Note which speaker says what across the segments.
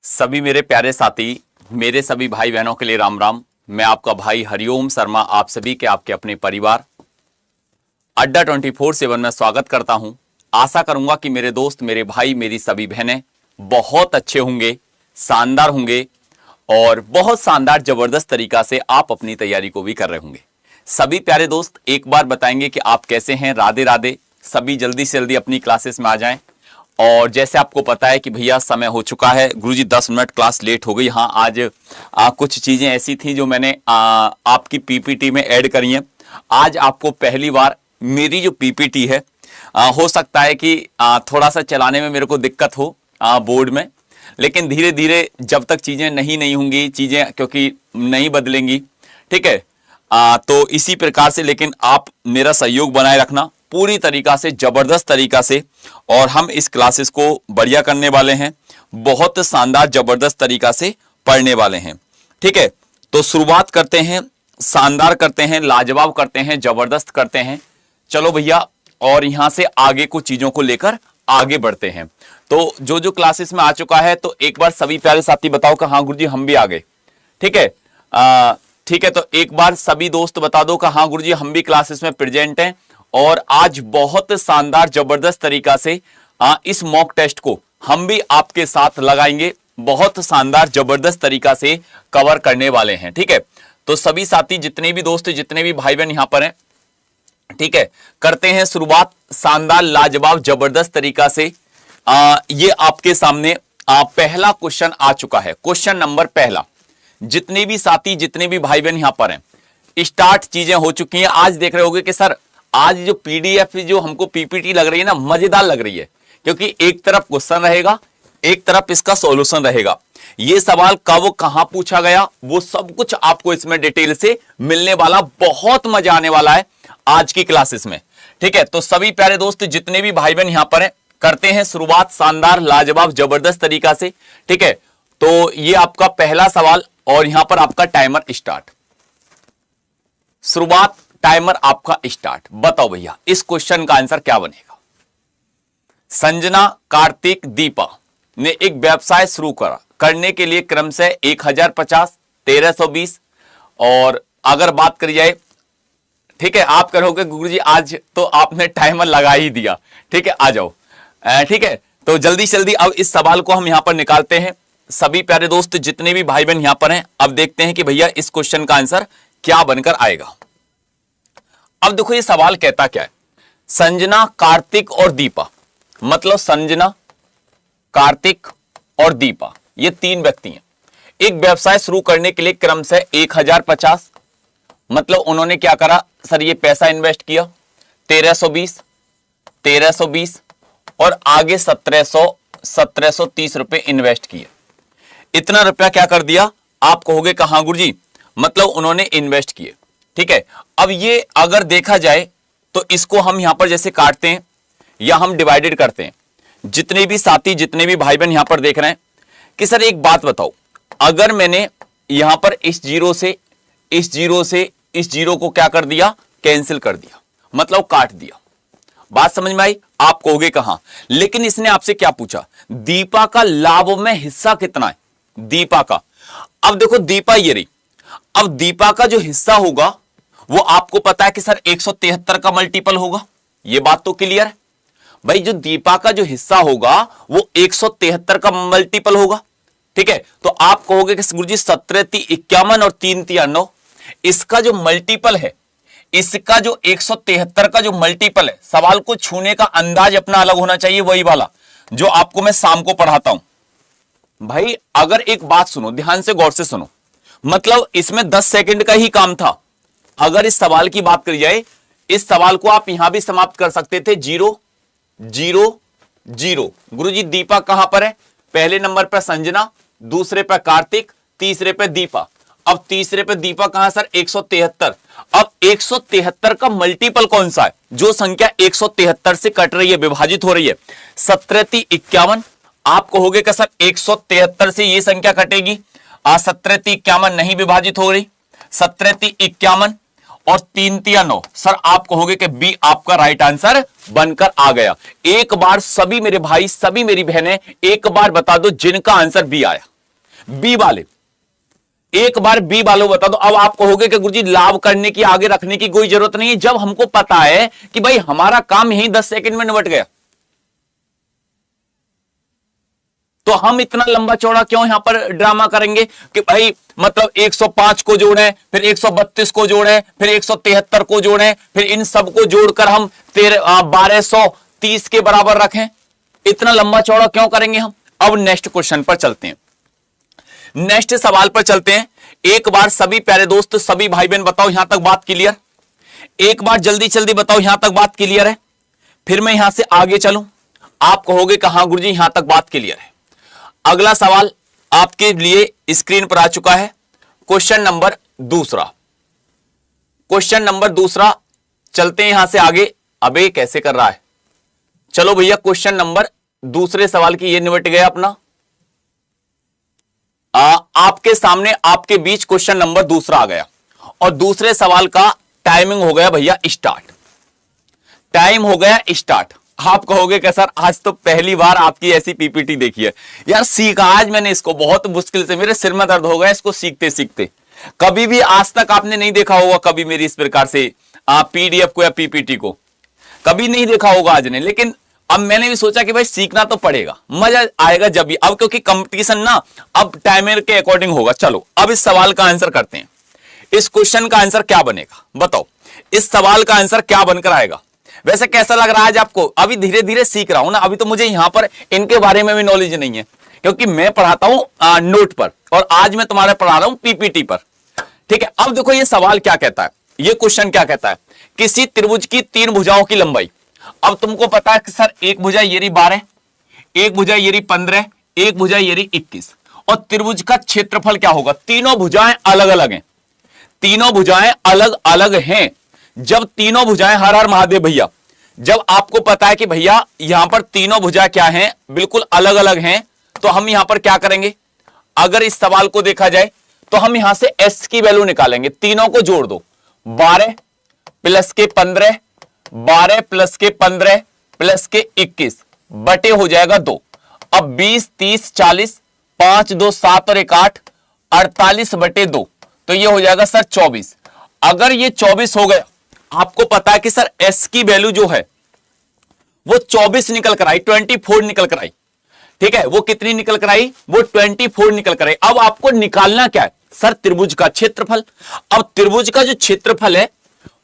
Speaker 1: सभी मेरे प्यारे साथी, मेरे सभी भाई बहनों के लिए राम राम। मैं आपका भाई हरिओम शर्मा आप सभी के आपके अपने परिवार अड्डा 24/7 में स्वागत करता हूं। आशा करूंगा कि मेरे दोस्त, मेरे भाई, मेरी सभी बहनें बहुत अच्छे होंगे, शानदार होंगे और बहुत शानदार जबरदस्त तरीका से आप अपनी तैयारी को भी कर रहे होंगे। सभी प्यारे दोस्त एक बार बताएंगे कि आप कैसे हैं। राधे राधे। सभी जल्दी से जल्दी अपनी क्लासेस में आ जाएं। और जैसे आपको पता है कि भैया समय हो चुका है, गुरुजी 10 मिनट क्लास लेट हो गई। हाँ, आज कुछ चीजें ऐसी थी जो मैंने आपकी पीपीटी में ऐड करी हैं। आज आपको पहली बार मेरी जो पीपीटी है, हो सकता है कि थोड़ा सा चलाने में मेरे को दिक्कत हो बोर्ड में, लेकिन धीरे धीरे जब तक चीजें नहीं होंगी, चीजें क्योंकि नहीं बदलेंगी, ठीक है, तो इसी प्रकार से लेकिन आप मेरा सहयोग बनाए रखना पूरी तरीका से, जबरदस्त तरीका से। और हम इस क्लासेस को बढ़िया करने वाले हैं, बहुत शानदार जबरदस्त तरीका से पढ़ने वाले हैं, ठीक है। तो शुरुआत करते हैं, शानदार करते हैं, लाजवाब करते हैं, जबरदस्त करते हैं। चलो भैया, और यहां से आगे कुछ चीजों को लेकर आगे बढ़ते हैं। तो जो क्लासेस में आ चुका है, तो एक बार सभी प्यारे साथी बताओ कि हाँ गुरुजी हम भी आ गए, ठीक है। ठीक है, तो एक बार सभी दोस्त बता दो कि हाँ गुरुजी हम भी क्लासेस में प्रेजेंट हैं। और आज बहुत शानदार जबरदस्त तरीका से इस मॉक टेस्ट को हम भी आपके साथ लगाएंगे, बहुत शानदार जबरदस्त तरीका से कवर करने वाले हैं, ठीक है। तो सभी साथी, जितने भी दोस्त, जितने भी भाई बहन यहां पर हैं, ठीक है, करते हैं शुरुआत शानदार लाजवाब जबरदस्त तरीका से। ये आपके सामने पहला क्वेश्चन आ चुका है। क्वेश्चन नंबर पहला, जितने भी साथी, जितने भी भाई बहन यहां पर हैं, स्टार्ट चीजें हो चुकी हैं। आज देख रहे होंगे कि सर आज जो पीडीएफ, जो हमको पीपीटी लग रही है ना, मजेदार लग रही है, क्योंकि एक तरफ क्वेश्चन रहेगा, एक तरफ इसका सॉल्यूशन रहेगा। ये सवाल कब कहां पूछा गया, वो सब कुछ आपको इसमें डिटेल से मिलने वाला, बहुत मजा आने वाला है आज की क्लासेस में, ठीक है। तो सभी प्यारे दोस्त, जितने भी भाई बहन यहां पर हैं, करते हैं शुरुआत शानदार लाजवाब जबरदस्त तरीका से, ठीक है। तो ये आपका पहला सवाल और यहां पर आपका टाइमर स्टार्ट, शुरुआत, टाइमर आपका स्टार्ट। बताओ भैया इस क्वेश्चन का आंसर क्या बनेगा। संजना, कार्तिक, दीपा ने एक व्यवसाय शुरू करने के लिए क्रमशः 1050, 1320 और अगर बात करी जाए, ठीक है, आप कहोगे गुरुजी आज तो आपने टाइमर लगा ही दिया, ठीक है, आ जाओ, ठीक है। तो जल्दी से जल्दी अब इस सवाल को हम यहां पर निकालते हैं। सभी प्यारे दोस्त, जितने भी भाई बहन यहां पर हैं, अब देखते हैं कि भैया इस क्वेश्चन का आंसर क्या बनकर आएगा। अब देखो ये सवाल कहता क्या है, संजना, कार्तिक और दीपा, मतलब संजना, कार्तिक और दीपा, ये तीन व्यक्ति हैं। एक व्यवसाय शुरू करने के लिए क्रमशः 1050, मतलब उन्होंने क्या करा सर, ये पैसा इन्वेस्ट किया, 1320 और आगे 1730 रुपए इन्वेस्ट किए। इतना रुपया क्या कर दिया, आप कहोगे कि हाँ गुरुजी, मतलब उन्होंने इन्वेस्ट किए, ठीक है। अब ये अगर देखा जाए तो इसको हम यहां पर जैसे काटते हैं या हम डिवाइडेड करते हैं। जितने भी साथी, जितने भी भाई बहन यहां पर देख रहे हैं कि सर एक बात बताओ, अगर मैंने यहां पर इस जीरो से इस जीरो को क्या कर दिया, कैंसिल कर दिया, मतलब काट दिया। बात समझ में आई? आप कहोगे कहां, लेकिन इसने आपसे क्या पूछा, दीपा का लाभ में हिस्सा कितना है, दीपा का। अब देखो दीपा ये रही, अब दीपा का जो हिस्सा होगा वो आपको पता है कि सर 173 का मल्टीपल होगा, ये बात तो क्लियर है भाई। जो दीपा का जो हिस्सा होगा वो 173 का मल्टीपल होगा, ठीक है। तो आप कहोगे कि गुरुजी 17×3 = 51 और 3×3 = 9, इसका जो मल्टीपल है, इसका जो 173 का जो मल्टीपल है, सवाल को छूने का अंदाज अपना अलग होना चाहिए, वही वाला जो आपको मैं शाम को पढ़ाता हूं भाई। अगर एक बात सुनो, ध्यान से गौर से सुनो, मतलब इसमें 10 सेकंड का ही काम था। अगर इस सवाल की बात करी जाए, इस सवाल को आप यहां भी समाप्त कर सकते थे, 0 0 0। गुरुजी दीपा कहां पर है, पहले नंबर पर संजना, दूसरे पर कार्तिक, तीसरे पर दीपा। अब तीसरे पर दीपा कहां सर, 173। अब 173 का मल्टीपल कौन सा है, जो संख्या 173 से कट रही है, विभाजित हो रही है, 17×3 = 51। आप कहोगे कि सर 173 से ये संख्या कटेगी, 17×3 = 51 नहीं विभाजित हो रही, 17×3 = 51 और 3×3 = 9। सर आप कहोगे कि बी आपका राइट आंसर बनकर आ गया। एक बार सभी मेरे भाई, सभी मेरी बहनें एक बार बता दो जिनका आंसर बी आया, बी वाले, एक बार बी वालों बता दो। अब आप कहोगे कि गुरुजी लाभ करने की, आगे रखने की कोई जरूरत नहीं है, जब हमको पता है कि भाई हमारा काम यही 10 सेकंड में निपट गया, तो हम इतना लंबा चौड़ा क्यों यहां पर ड्रामा करेंगे कि भाई मतलब 105 को जोड़ें, फिर 132 को जोड़ें, फिर 173 को जोड़ें, फिर इन सबको जोड़कर हम 1230 के बराबर रखें। इतना लंबा चौड़ा क्यों करेंगे हम। अब नेक्स्ट क्वेश्चन पर चलते हैं, नेक्स्ट सवाल पर चलते हैं। एक बार सभी प्यारे दोस्त, सभी भाई बहन बताओ यहां तक बात क्लियर, एक बार जल्दी जल्दी बताओ यहां तक बात क्लियर है, फिर मैं यहां से आगे चलूं। आप कहोगे कि हां गुरुजी यहां तक बात क्लियर है। अगला सवाल आपके लिए स्क्रीन पर आ चुका है, क्वेश्चन नंबर दूसरा, क्वेश्चन नंबर दूसरा। चलते हैं यहां से आगे। अबे कैसे कर रहा है, चलो भैया क्वेश्चन नंबर दूसरे सवाल की ये निपट गया अपना। आपके सामने आपके बीच क्वेश्चन नंबर दूसरा आ गया और दूसरे सवाल का टाइमिंग हो गया भैया स्टार्ट, टाइम हो गया स्टार्ट। आप कहोगे कि सर आज तो पहली बार आपकी ऐसी पीपीटी देखी है यार, सीखा आज मैंने इसको बहुत मुश्किल से, मेरे सिर में दर्द हो गया इसको सीखते सीखते। कभी भी आज तक आपने नहीं देखा होगा कभी मेरी इस प्रकार से पीडीएफ को या पीपीटी को, कभी नहीं देखा होगा आज ने, लेकिन अब मैंने भी सोचा कि भाई सीखना तो पड़ेगा, मजा आएगा जब भी, अब क्योंकि कंपटीशन ना अब टाइमर के अकॉर्डिंग होगा। चलो अब इस सवाल का आंसर करते हैं। इस क्वेश्चन का आंसर क्या बनेगा बताओ, इस सवाल का आंसर क्या बनकर आएगा। वैसे कैसा लग रहा है आज आपको, अभी धीरे धीरे सीख रहा हूं ना, अभी तो मुझे यहां पर इनके बारे में भी नॉलेज नहीं है क्योंकि मैं पढ़ाता हूं नोट पर और आज मैं तुम्हारे पढ़ा रहा हूं पीपीटी पर। ठीक है, अब देखो ये सवाल क्या कहता है, ये क्वेश्चन क्या कहता है, किसी त्रिभुज की 3 भुजाओं की लंबाई। अब तुमको पता है कि सर एक भुजा ये रही 12, एक भुजा ये रही 15, एक भुजा ये रही 21, और त्रिभुज का क्षेत्रफल क्या होगा। तीनों भुजाएं अलग अलग हैं, तीनों भुजाएं अलग अलग हैं। जब तीनों भुजाएं, हर हर महादेव भैया, जब आपको पता है कि भैया यहां पर तीनों भुजाएं क्या हैं, बिल्कुल अलग अलग हैं, तो हम यहां पर क्या करेंगे, अगर इस सवाल को देखा जाए तो हम यहां से s की वैल्यू निकालेंगे। तीनों को जोड़ दो, 12 प्लस के 15, 12 प्लस के 15 प्लस के 21 बटे हो जाएगा 2। अब 20, 30, 40, 5, 2, 7 और 1, 8, 48 बटे 2, तो ये हो जाएगा सर 24। अगर ये 24 हो गया, आपको पता है कि सर s की वैल्यू जो है वो 24 निकल कर आई, 24 निकल कर आई। ठीक है, वो कितनी निकल कर आई, वो 24 निकल कर आई। अब आपको निकालना क्या है सर, त्रिभुज का क्षेत्रफल। अब त्रिभुज का जो क्षेत्रफल है,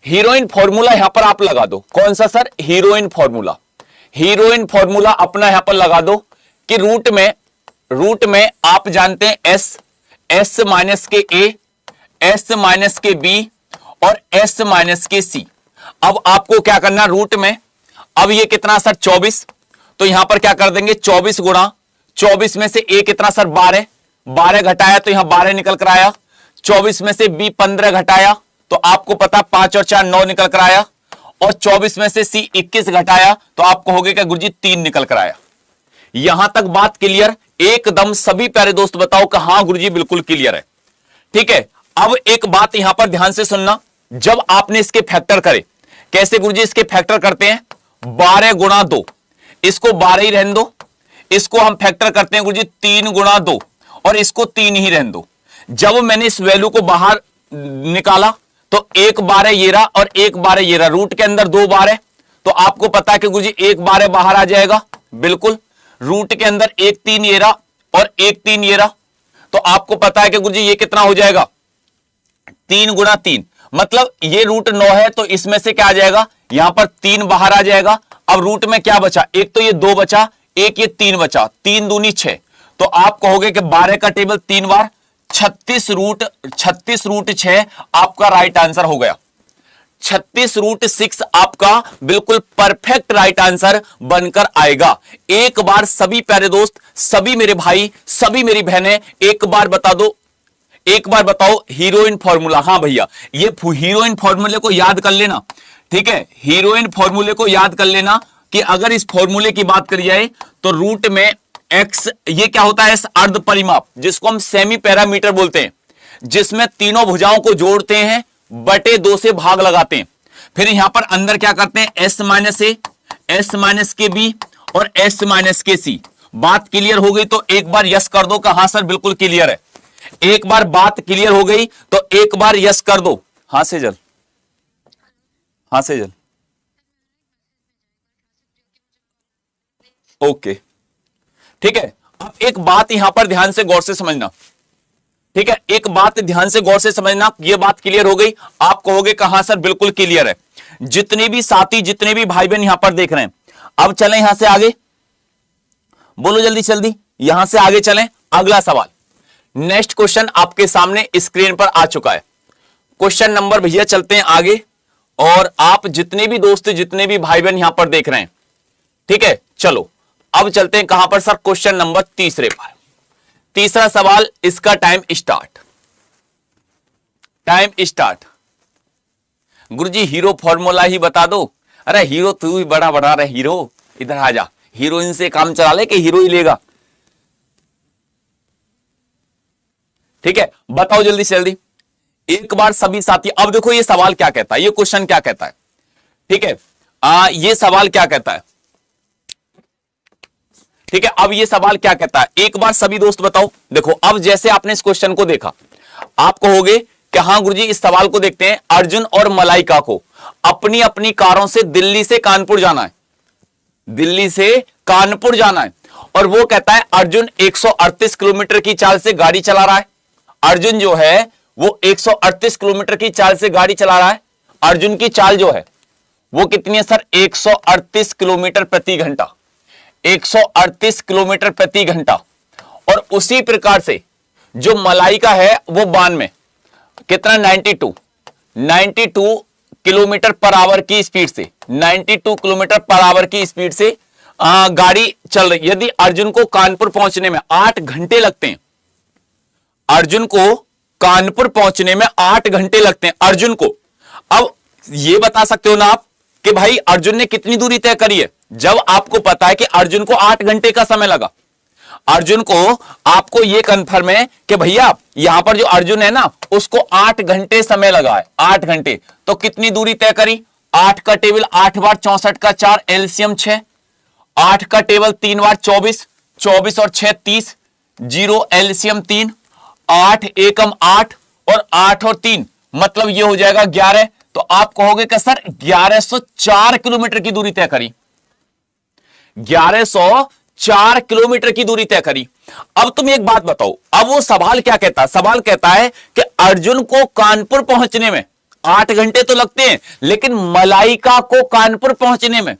Speaker 1: हीरोइन फॉर्मूला यहां पर आप लगा दो। कौन सा sir, heroine formula. Heroine formula अपना यहां पर लगा दो कि रूट में आप जानते हैं s माइनस के a, s माइनस के b और s माइनस के c। अब आपको क्या करना रूट में, अब ये कितना सर 24, तो यहां पर क्या कर देंगे 24 गुणा 24 में से a कितना सर 12, 12 घटाया तो यहां 12 निकल कर आया। 24 में से b 15 घटाया तो आपको पता 5 और 4 9 निकल कर आया, और 24 में से c 21 घटाया तो आप कहोगे कि गुरुजी 3 निकल कर आया। यहां तक बात क्लियर एकदम, सभी प्यारे दोस्त बताओ कि हां गुरुजी बिल्कुल क्लियर है। ठीक है, अब एक बात यहां पर ध्यान से सुनना, जब आपने इसके फैक्टर करे, कैसे गुरुजी इसके फैक्टर करते हैं, 12 गुणा 2, इसको 12 ही रहने दो, इसको हम फैक्टर करते हैं गुरुजी 3 गुणा 2 और इसको 3 ही रहने दो। जब मैंने इस वैल्यू को बाहर निकाला तो 1 12 ये रहा और 1 12 ये रहा, रूट के अंदर 2 12, तो आपको पता है कि गुरुजी 1 12 बाहर आ जाएगा, बिल्कुल। रूट के अंदर 1 3 ये रहा और 1 3 ये रहा, तो आपको पता है कि गुरुजी ये कितना हो जाएगा 3 गुणा 3, मतलब ये रूट 9 है तो इसमें से क्या आ जाएगा, यहां पर 3 बाहर आ जाएगा। अब रूट में क्या बचा, एक तो ये 2 बचा, एक ये 3 बचा, 3 दूनी 6, तो आप कहोगे कि 12 का टेबल 3 बार, 36 रूट 6 आपका राइट आंसर हो गया। 36 रूट 6 आपका बिल्कुल परफेक्ट राइट आंसर बनकर आएगा। एक बार सभी प्यारे दोस्त, सभी मेरे भाई, सभी मेरी बहनें एक बार बता दो, एक बार बताओ हीरोइन फॉर्मूला। हाँ भैया, ये हीरोइन फॉर्मूले को याद कर लेना। ठीक है, हीरोइन फॉर्मूले को याद कर लेना कि अगर इस फॉर्मूले की बात करी जाए तो रूट में x, ये क्या होता है, अर्ध परिमाप, जिसको हम सेमी पैरामीटर बोलते हैं, जिसमें तीनों भुजाओं को जोड़ते हैं, बटे 2 से भाग लगाते हैं, फिर यहां पर अंदर क्या करते हैं s माइनस ए, s माइनस के बी और s माइनस के सी, बात क्लियर हो गई तो एक बार यस कर दो कि हाँ सर बिल्कुल क्लियर है। एक बार बात क्लियर हो गई तो एक बार यस कर दो। हाँ सेजल, हाँ सेजल, ओके ठीक है। अब एक बात यहां पर ध्यान से गौर से समझना, ठीक है, एक बात ध्यान से गौर से समझना। ये बात क्लियर हो गई, आप कहोगे कहां सर बिल्कुल क्लियर है। जितने भी साथी, जितने भी भाई बहन यहां पर देख रहे हैं, अब चलें यहां से आगे, बोलो जल्दी जल्दी, यहां से आगे चलें। अगला सवाल, नेक्स्ट क्वेश्चन आपके सामने स्क्रीन पर आ चुका है। क्वेश्चन नंबर भैया चलते हैं आगे, और आप जितने भी दोस्त, जितने भी भाई बहन यहां पर देख रहे हैं, ठीक है, चलो अब चलते हैं कहां पर सर, क्वेश्चन नंबर तीसरे पर। तीसरा सवाल, इसका टाइम स्टार्ट, टाइम स्टार्ट। गुरुजी हीरो फॉर्मूला ही बता दो। अरे हीरो तू ही बड़ा बड़ा रहे, हीरो इधर आ जा, हीरोइन से काम चला ले कि हीरो ही लेगा। ठीक है, बताओ जल्दी से जल्दी एक बार सभी साथी। अब देखो ये सवाल क्या कहता है, ये क्वेश्चन क्या कहता है, ठीक है, ये सवाल क्या कहता है, ठीक है। अब ये सवाल क्या कहता है, एक बार सभी दोस्त बताओ। देखो अब जैसे आपने इस क्वेश्चन को देखा, आप कहोगे कि हाँ गुरुजी इस सवाल को देखते हैं। अर्जुन और मलाइका को अपनी अपनी कारों से दिल्ली से कानपुर जाना है, दिल्ली से कानपुर जाना है, और वो कहता है अर्जुन 138 किलोमीटर की चाल से गाड़ी चला रहा है। अर्जुन जो है वो 138 किलोमीटर की चाल से गाड़ी चला रहा है। अर्जुन की चाल जो है वो कितनी है सर, 138 किलोमीटर प्रति घंटा, 138 किलोमीटर प्रति घंटा। और उसी प्रकार से जो मलाइका है वो 92, कितना, 92 किलोमीटर पर आवर की स्पीड से, 92 किलोमीटर पर आवर की स्पीड से गाड़ी चल रही। यदि अर्जुन को कानपुर पहुंचने में 8 घंटे लगते हैं, अर्जुन को कानपुर पहुंचने में 8 घंटे लगते हैं अर्जुन को। अब ये बता सकते हो ना आप कि भाई अर्जुन ने कितनी दूरी तय करी है, जब आपको पता है कि अर्जुन को 8 घंटे का समय लगा। अर्जुन को, आपको यह कंफर्म है कि भैया यहां पर जो अर्जुन है ना उसको 8 घंटे समय लगा है, 8 घंटे। तो कितनी दूरी तय करी, 8 का टेबल 8 बार 64 का 4, एलसीएम 6, 8 का टेबल 3 बार 24, 24 और 6 30, 0 एलसीएम 3, 8 एकम 8 और 8 और 3 मतलब ये हो जाएगा 11। तो आप कहोगे कि सर 1104 किलोमीटर की दूरी तय करी, 1104 किलोमीटर की दूरी तय करी। अब तुम एक बात बताओ, अब वो सवाल क्या कहता है, सवाल कहता है कि अर्जुन को कानपुर पहुंचने में 8 घंटे तो लगते हैं, लेकिन मलाइका को कानपुर पहुंचने में,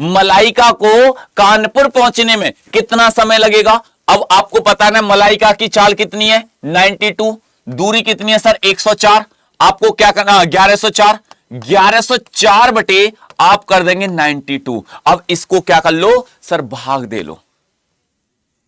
Speaker 1: मलाइका को कानपुर पहुंचने में कितना समय लगेगा। अब आपको पता है ना मलाइका की चाल कितनी है, 92, दूरी कितनी है सर, 104। आपको क्या करना, 1104 बटे आप कर देंगे 92। अब इसको क्या कर लो सर, भाग दे लो,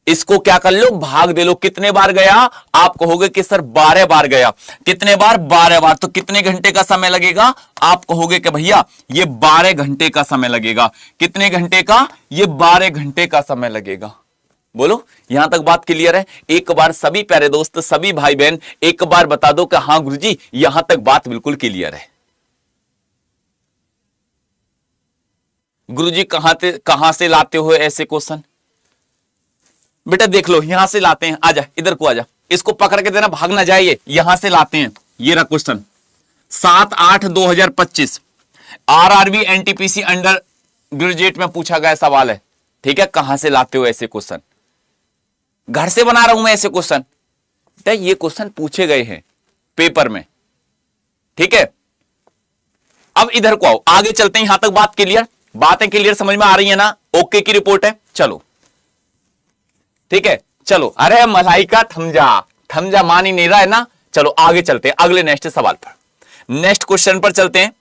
Speaker 1: इसको क्या कर लो, भाग दे लो। कितने बार गया, आप कहोगे कि सर 12 बार गया। कितने बार, 12 बार। तो कितने घंटे का समय लगेगा, आप कहोगे कि भैया ये 12 घंटे का समय लगेगा। कितने घंटे का, ये 12 घंटे का समय लगेगा। बोलो यहां तक बात क्लियर है। एक बार सभी प्यारे दोस्त, सभी भाई बहन एक बार बता दो कि हां गुरुजी यहां तक बात बिल्कुल क्लियर है। गुरुजी कहां से लाते हो ऐसे क्वेश्चन, बेटा देख लो यहां से लाते हैं। आजा इधर को आजा, इसको पकड़ के देना, भाग ना जाइए। यहां से लाते हैं, ये रहा question 7/8/2025 RRB NTPC under graduate में पूछा गया सवाल है। ठीक है, कहां से लाते हो ऐसे क्वेश्चन, घर से बना रहा हूं मैं ऐसे क्वेश्चन। ये क्वेश्चन पूछे गए हैं पेपर में। ठीक है, अब इधर को आओ, आगे चलते हैं। यहां तक बात क्लियर, बातें क्लियर समझ में आ रही है ना, ओके की रिपोर्ट है। चलो ठीक है, चलो। अरे मलाइका थम जा मान ही नहीं रहा है ना। चलो आगे चलते हैं अगले नेक्स्ट सवाल पर, नेक्स्ट क्वेश्चन पर चलते हैं।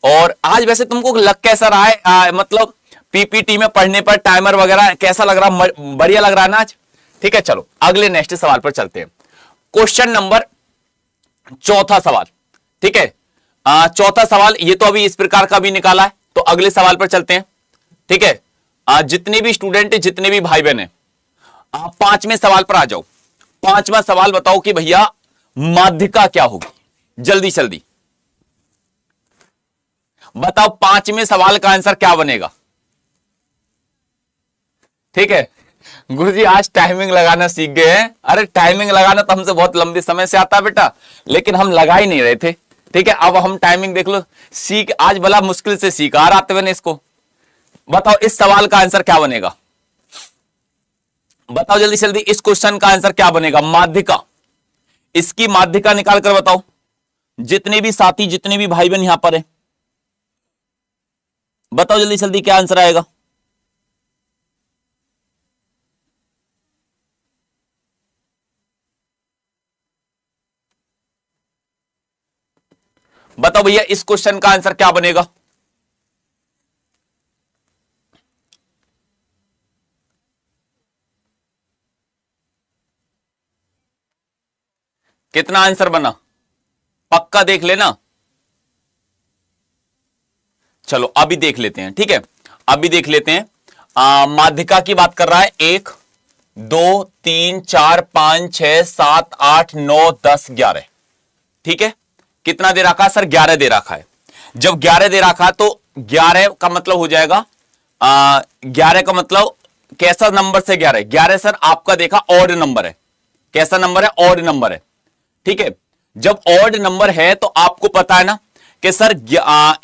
Speaker 1: और आज वैसे तुमको लग कैसा रहा है, मतलब पीपीटी में पढ़ने पर टाइमर वगैरह कैसा लग रहा, बढ़िया लग रहा है ना आज। ठीक है, चलो अगले नेक्स्ट सवाल पर चलते हैं। क्वेश्चन नंबर चौथा सवाल। ठीक है, चौथा सवाल ये तो अभी इस प्रकार का भी निकाला है। तो अगले सवाल पर चलते हैं। ठीक है, जितने भी स्टूडेंट, जितने भी भाई बहन हैं, आप 5वें सवाल पर आ जाओ। 5वां सवाल बताओ कि भैया माध्यिका क्या होगी, जल्दी जल्दी बताओ। 5वें सवाल का आंसर क्या बनेगा। ठीक है, गुरुजी आज टाइमिंग लगाना सीख गए हैं। अरे टाइमिंग लगाना तो हमसे बहुत लंबे समय से आता है बेटा, लेकिन हम लगा ही नहीं रहे थे। ठीक है, अब हम टाइमिंग देख लो, सीख आज बड़ा मुश्किल से सीखा आते हुए ने इसको। बताओ इस सवाल का आंसर क्या बनेगा, बताओ जल्दी जल्दी, इस क्वेश्चन का आंसर क्या बनेगा? माध्यिका, इसकी माध्यिका निकाल कर बताओ। जितने भी साथी, जितने भी भाई बहन यहां पर है, बताओ जल्दी जल्दी क्या आंसर आएगा। बताओ भैया इस क्वेश्चन का आंसर क्या बनेगा? कितना आंसर बना, पक्का देख लेना। चलो अभी देख लेते हैं, ठीक है, अभी देख लेते हैं। माध्यिका की बात कर रहा है, 1 2 3 4 5 6 7 8 9 10 11। ठीक है, कितना दे रखा है सर? 11 दे रखा है। जब 11 दे रखा है तो 11 का मतलब हो जाएगा 11 का मतलब कैसा नंबर से 11? 11 सर आपका देखा ऑड नंबर है। कैसा नंबर है? ऑड नंबर है। ठीक है, जब ऑड नंबर है तो आपको पता है ना कि सर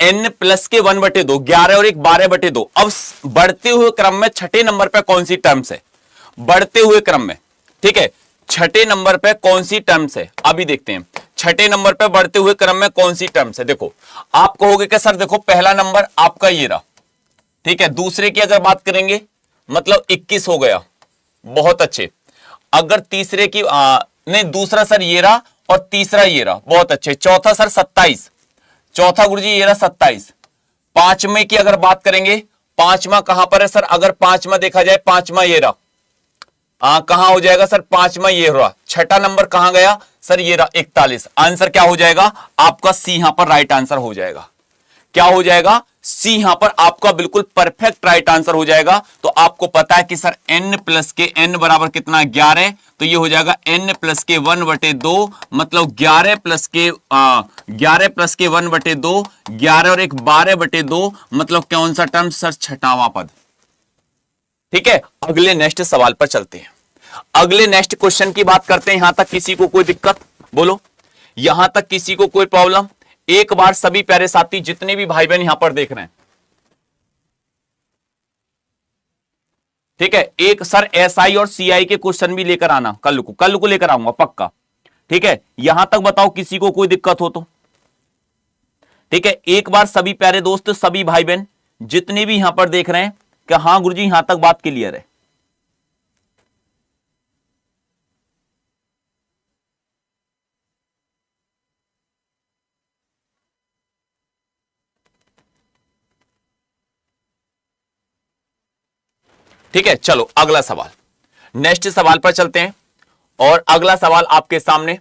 Speaker 1: n प्लस के 1/2, 11 और 1 12/2। अब बढ़ते हुए क्रम में छठे नंबर पे कौन सी टर्म्स है? बढ़ते हुए क्रम में, ठीक है, छठे नंबर पे कौन सी टर्म्स है? अभी देखते हैं छठे नंबर पे बढ़ते हुए क्रम में कौन सी टर्म्स है। देखो आप कहोगे कि सर देखो पहला नंबर आपका ये रहा, ठीक है, दूसरे की अगर बात करेंगे मतलब 21 हो गया, बहुत अच्छे। अगर तीसरे की नहीं, दूसरा सर ये रहा और तीसरा ये रहा, बहुत अच्छे। चौथा सर 27, चौथा गुरुजी ये रहा 27। पांचवें की अगर बात करेंगे, पांचवा कहां पर है सर? अगर पांचवा देखा जाए, पांचवा ये रहा, कहां हो जाएगा सर? पांचवा ये रहा। छठा नंबर कहां गया सर? ये रहा 41। आंसर क्या हो जाएगा आपका? सी यहां पर राइट आंसर हो जाएगा। क्या हो जाएगा? सी यहां पर आपका बिल्कुल परफेक्ट राइट आंसर हो जाएगा। तो आपको पता है कि सर n प्लस के n बराबर कितना? 11। तो ये हो जाएगा n प्लस के 1/2, मतलब 11 प्लस के 1/2, 11 और 1 12/2, मतलब कौन सा टर्म सर? छठावां पद। ठीक है, अगले नेक्स्ट सवाल पर चलते हैं। अगले नेक्स्ट क्वेश्चन की बात करते हैं। यहां तक किसी को कोई दिक्कत? बोलो, यहां तक किसी को कोई प्रॉब्लम? एक बार सभी प्यारे साथी, जितने भी भाई बहन यहां पर देख रहे हैं, ठीक है, एक सर एसआई और सीआई के क्वेश्चन भी लेकर आना कल को लेकर आऊंगा पक्का। ठीक है, यहां तक बताओ किसी को कोई दिक्कत हो तो। ठीक है, एक बार सभी प्यारे दोस्त, सभी भाई बहन जितने भी यहां पर देख रहे हैं कि हां गुरुजी यहां तक बात क्लियर है। ठीक है, चलो अगला सवाल, नेक्स्ट सवाल पर चलते हैं। और अगला सवाल आपके सामने,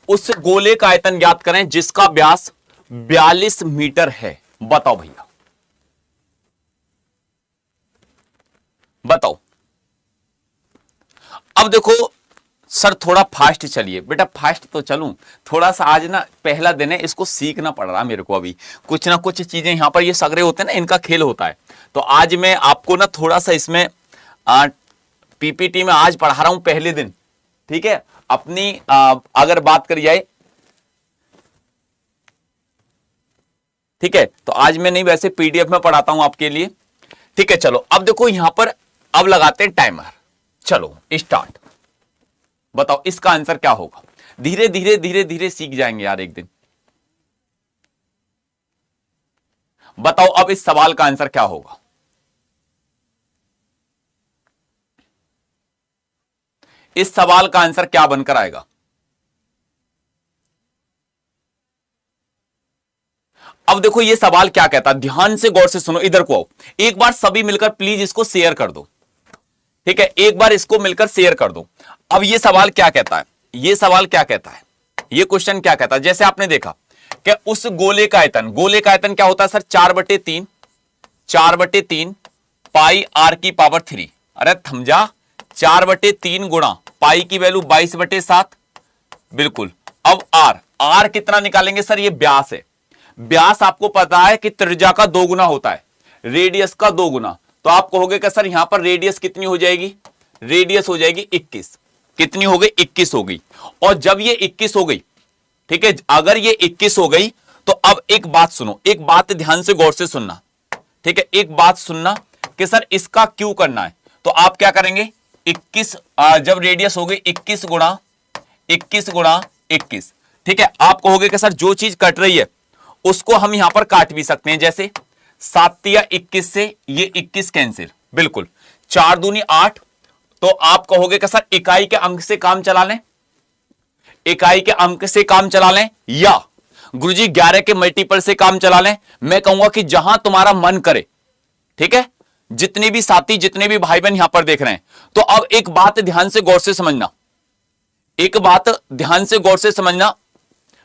Speaker 1: उस गोले का आयतन ज्ञात करें जिसका व्यास 42 मीटर है। बताओ भैया, बताओ। अब देखो सर थोड़ा फास्ट चलिए बेटा, फास्ट तो चलूं, थोड़ा सा आज ना पहला दिन है, इसको सीखना पड़ रहा मेरे को। अभी कुछ ना कुछ चीजें यहां पर ये सगरे होते हैं ना, इनका खेल होता है। तो आज मैं आपको ना थोड़ा सा इसमें पीपीटी में आज पढ़ा रहा हूं पहले दिन। ठीक है, अपनी अगर बात करी जाए, ठीक है, तो आज मैं नहीं, वैसे पीडीएफ में पढ़ाता हूं आपके लिए। ठीक है, चलो अब देखो यहां पर अब लगाते हैं टाइमर। चलो स्टार्ट। बताओ इसका आंसर क्या होगा? धीरे धीरे धीरे धीरे सीख जाएंगे यार एक दिन। बताओ अब इस सवाल का आंसर क्या होगा? इस सवाल का आंसर क्या बनकर आएगा? अब देखो ये सवाल क्या कहता है, ध्यान से गौर से सुनो, इधर को आओ एक बार, सभी मिलकर प्लीज इसको शेयर कर दो। ठीक है, एक बार इसको मिलकर शेयर कर दो। अब ये सवाल क्या कहता है? ये सवाल क्या कहता है? ये क्वेश्चन क्या कहता है? जैसे आपने देखा कि उस गोले का आयतन, गोले का आयतन क्या होता है सर? 4/3 पाई r की पावर 3। अरे थमजा, 4/3 गुणा पाई की वैल्यू 22/7। बिल्कुल। अब r कितना निकालेंगे सर? ये व्यास है। व्यास आपको पता है कि त्रिज्या का 2 गुना होता है, रेडियस का 2 गुना। तो आप कहोगे कि सर यहां पर रेडियस कितनी हो जाएगी? रेडियस हो जाएगी 21। कितनी हो गई? 21 हो गई। और जब ये 21 हो गई, ठीक है, अगर ये 21 हो गई तो अब एक बात सुनो, एक बात ध्यान से गौर से सुनना, ठीक है, एक बात सुनना कि सर इसका क्यों करना है। तो आप क्या करेंगे, 21 जब रेडियस हो गई 21 गुणा 21, ठीक है, आप कहोगे कि सर जो चीज कट रही है उसको हम यहां पर काट भी सकते हैं, जैसे 7 या 21 से ये 21 कैंसिल, बिल्कुल, 4 दूनी 8। तो आप कहोगे कि सर इकाई के अंक से काम चला लें, इकाई के अंक से काम चला लें, या गुरुजी 11 के मल्टीपल से काम चला लें। मैं कहूंगा कि जहां तुम्हारा मन करे, ठीक है, जितने भी साथी, जितने भी भाई बहन यहां पर देख रहे हैं, तो अब एक बात ध्यान से गौर से समझना, एक बात ध्यान से गौर से समझना,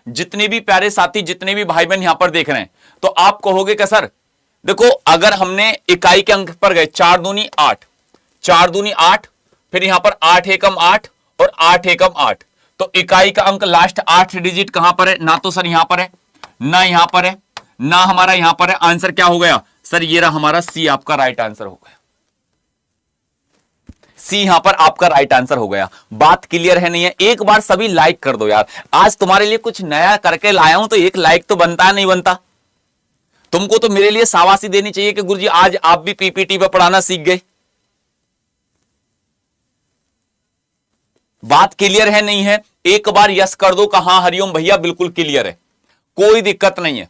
Speaker 1: जितने भी प्यारे साथी, जितने भी भाई बहन यहां पर देख रहे हैं, तो आप कहोगे कि सर देखो अगर हमने इकाई के अंक पर गए 4 दूनी 8, 4 दूनी 8, फिर यहां पर 8 एकम 8 और 8 एकम 8, तो इकाई का अंक लास्ट 8 डिजिट कहां पर है? ना तो सर यहां पर है, ना यहां पर है, ना हमारा यहां पर है। आंसर क्या हो गया सर? ये रहा हमारा सी, आपका राइट आंसर हो गया। सी यहां पर आपका राइट आंसर हो गया। बात क्लियर है नहीं है? एक बार सभी लाइक कर दो यार, आज तुम्हारे लिए कुछ नया करके लाया हूं तो एक लाइक तो बनता है, नहीं बनता? तुमको तो मेरे लिए शाबाशी देनी चाहिए कि गुरुजी आज आप भी पीपीटी पे पढ़ाना सीख गए। बात क्लियर है नहीं है? एक बार यस कर दो कि हां हरिओम भैया बिल्कुल क्लियर है, कोई दिक्कत नहीं है,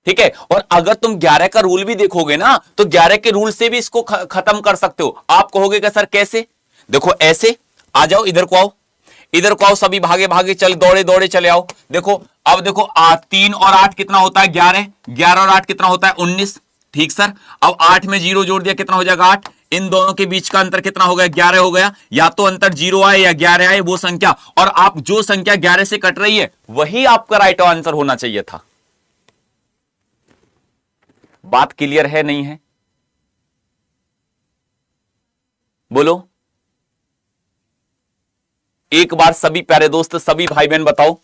Speaker 1: ठीक है। और अगर तुम 11 का रूल भी देखोगे ना तो 11 के रूल से भी इसको खत्म कर सकते हो। आप कहोगे कि सर कैसे? देखो ऐसे आ जाओ, इधर को आओ, इधर को आओ, सभी भागे भागे चल, दौड़े दौड़े चले आओ। देखो अब देखो 3 और 8 कितना होता है? 11, 11 और 8 कितना होता है? 19, ठीक सर। अब 8 में 0 जोड़ दिया, कितना हो जाएगा? 8। इन दोनों के बीच का अंतर कितना हो गया? 11 हो गया। या तो अंतर 0 आए या 11 आए, वो संख्या, और आप जो संख्या 11 से कट रही है वही आपका राइट आंसर होना चाहिए था। बात क्लियर है नहीं है? बोलो एक बार सभी प्यारे दोस्त, सभी भाई बहन बताओ,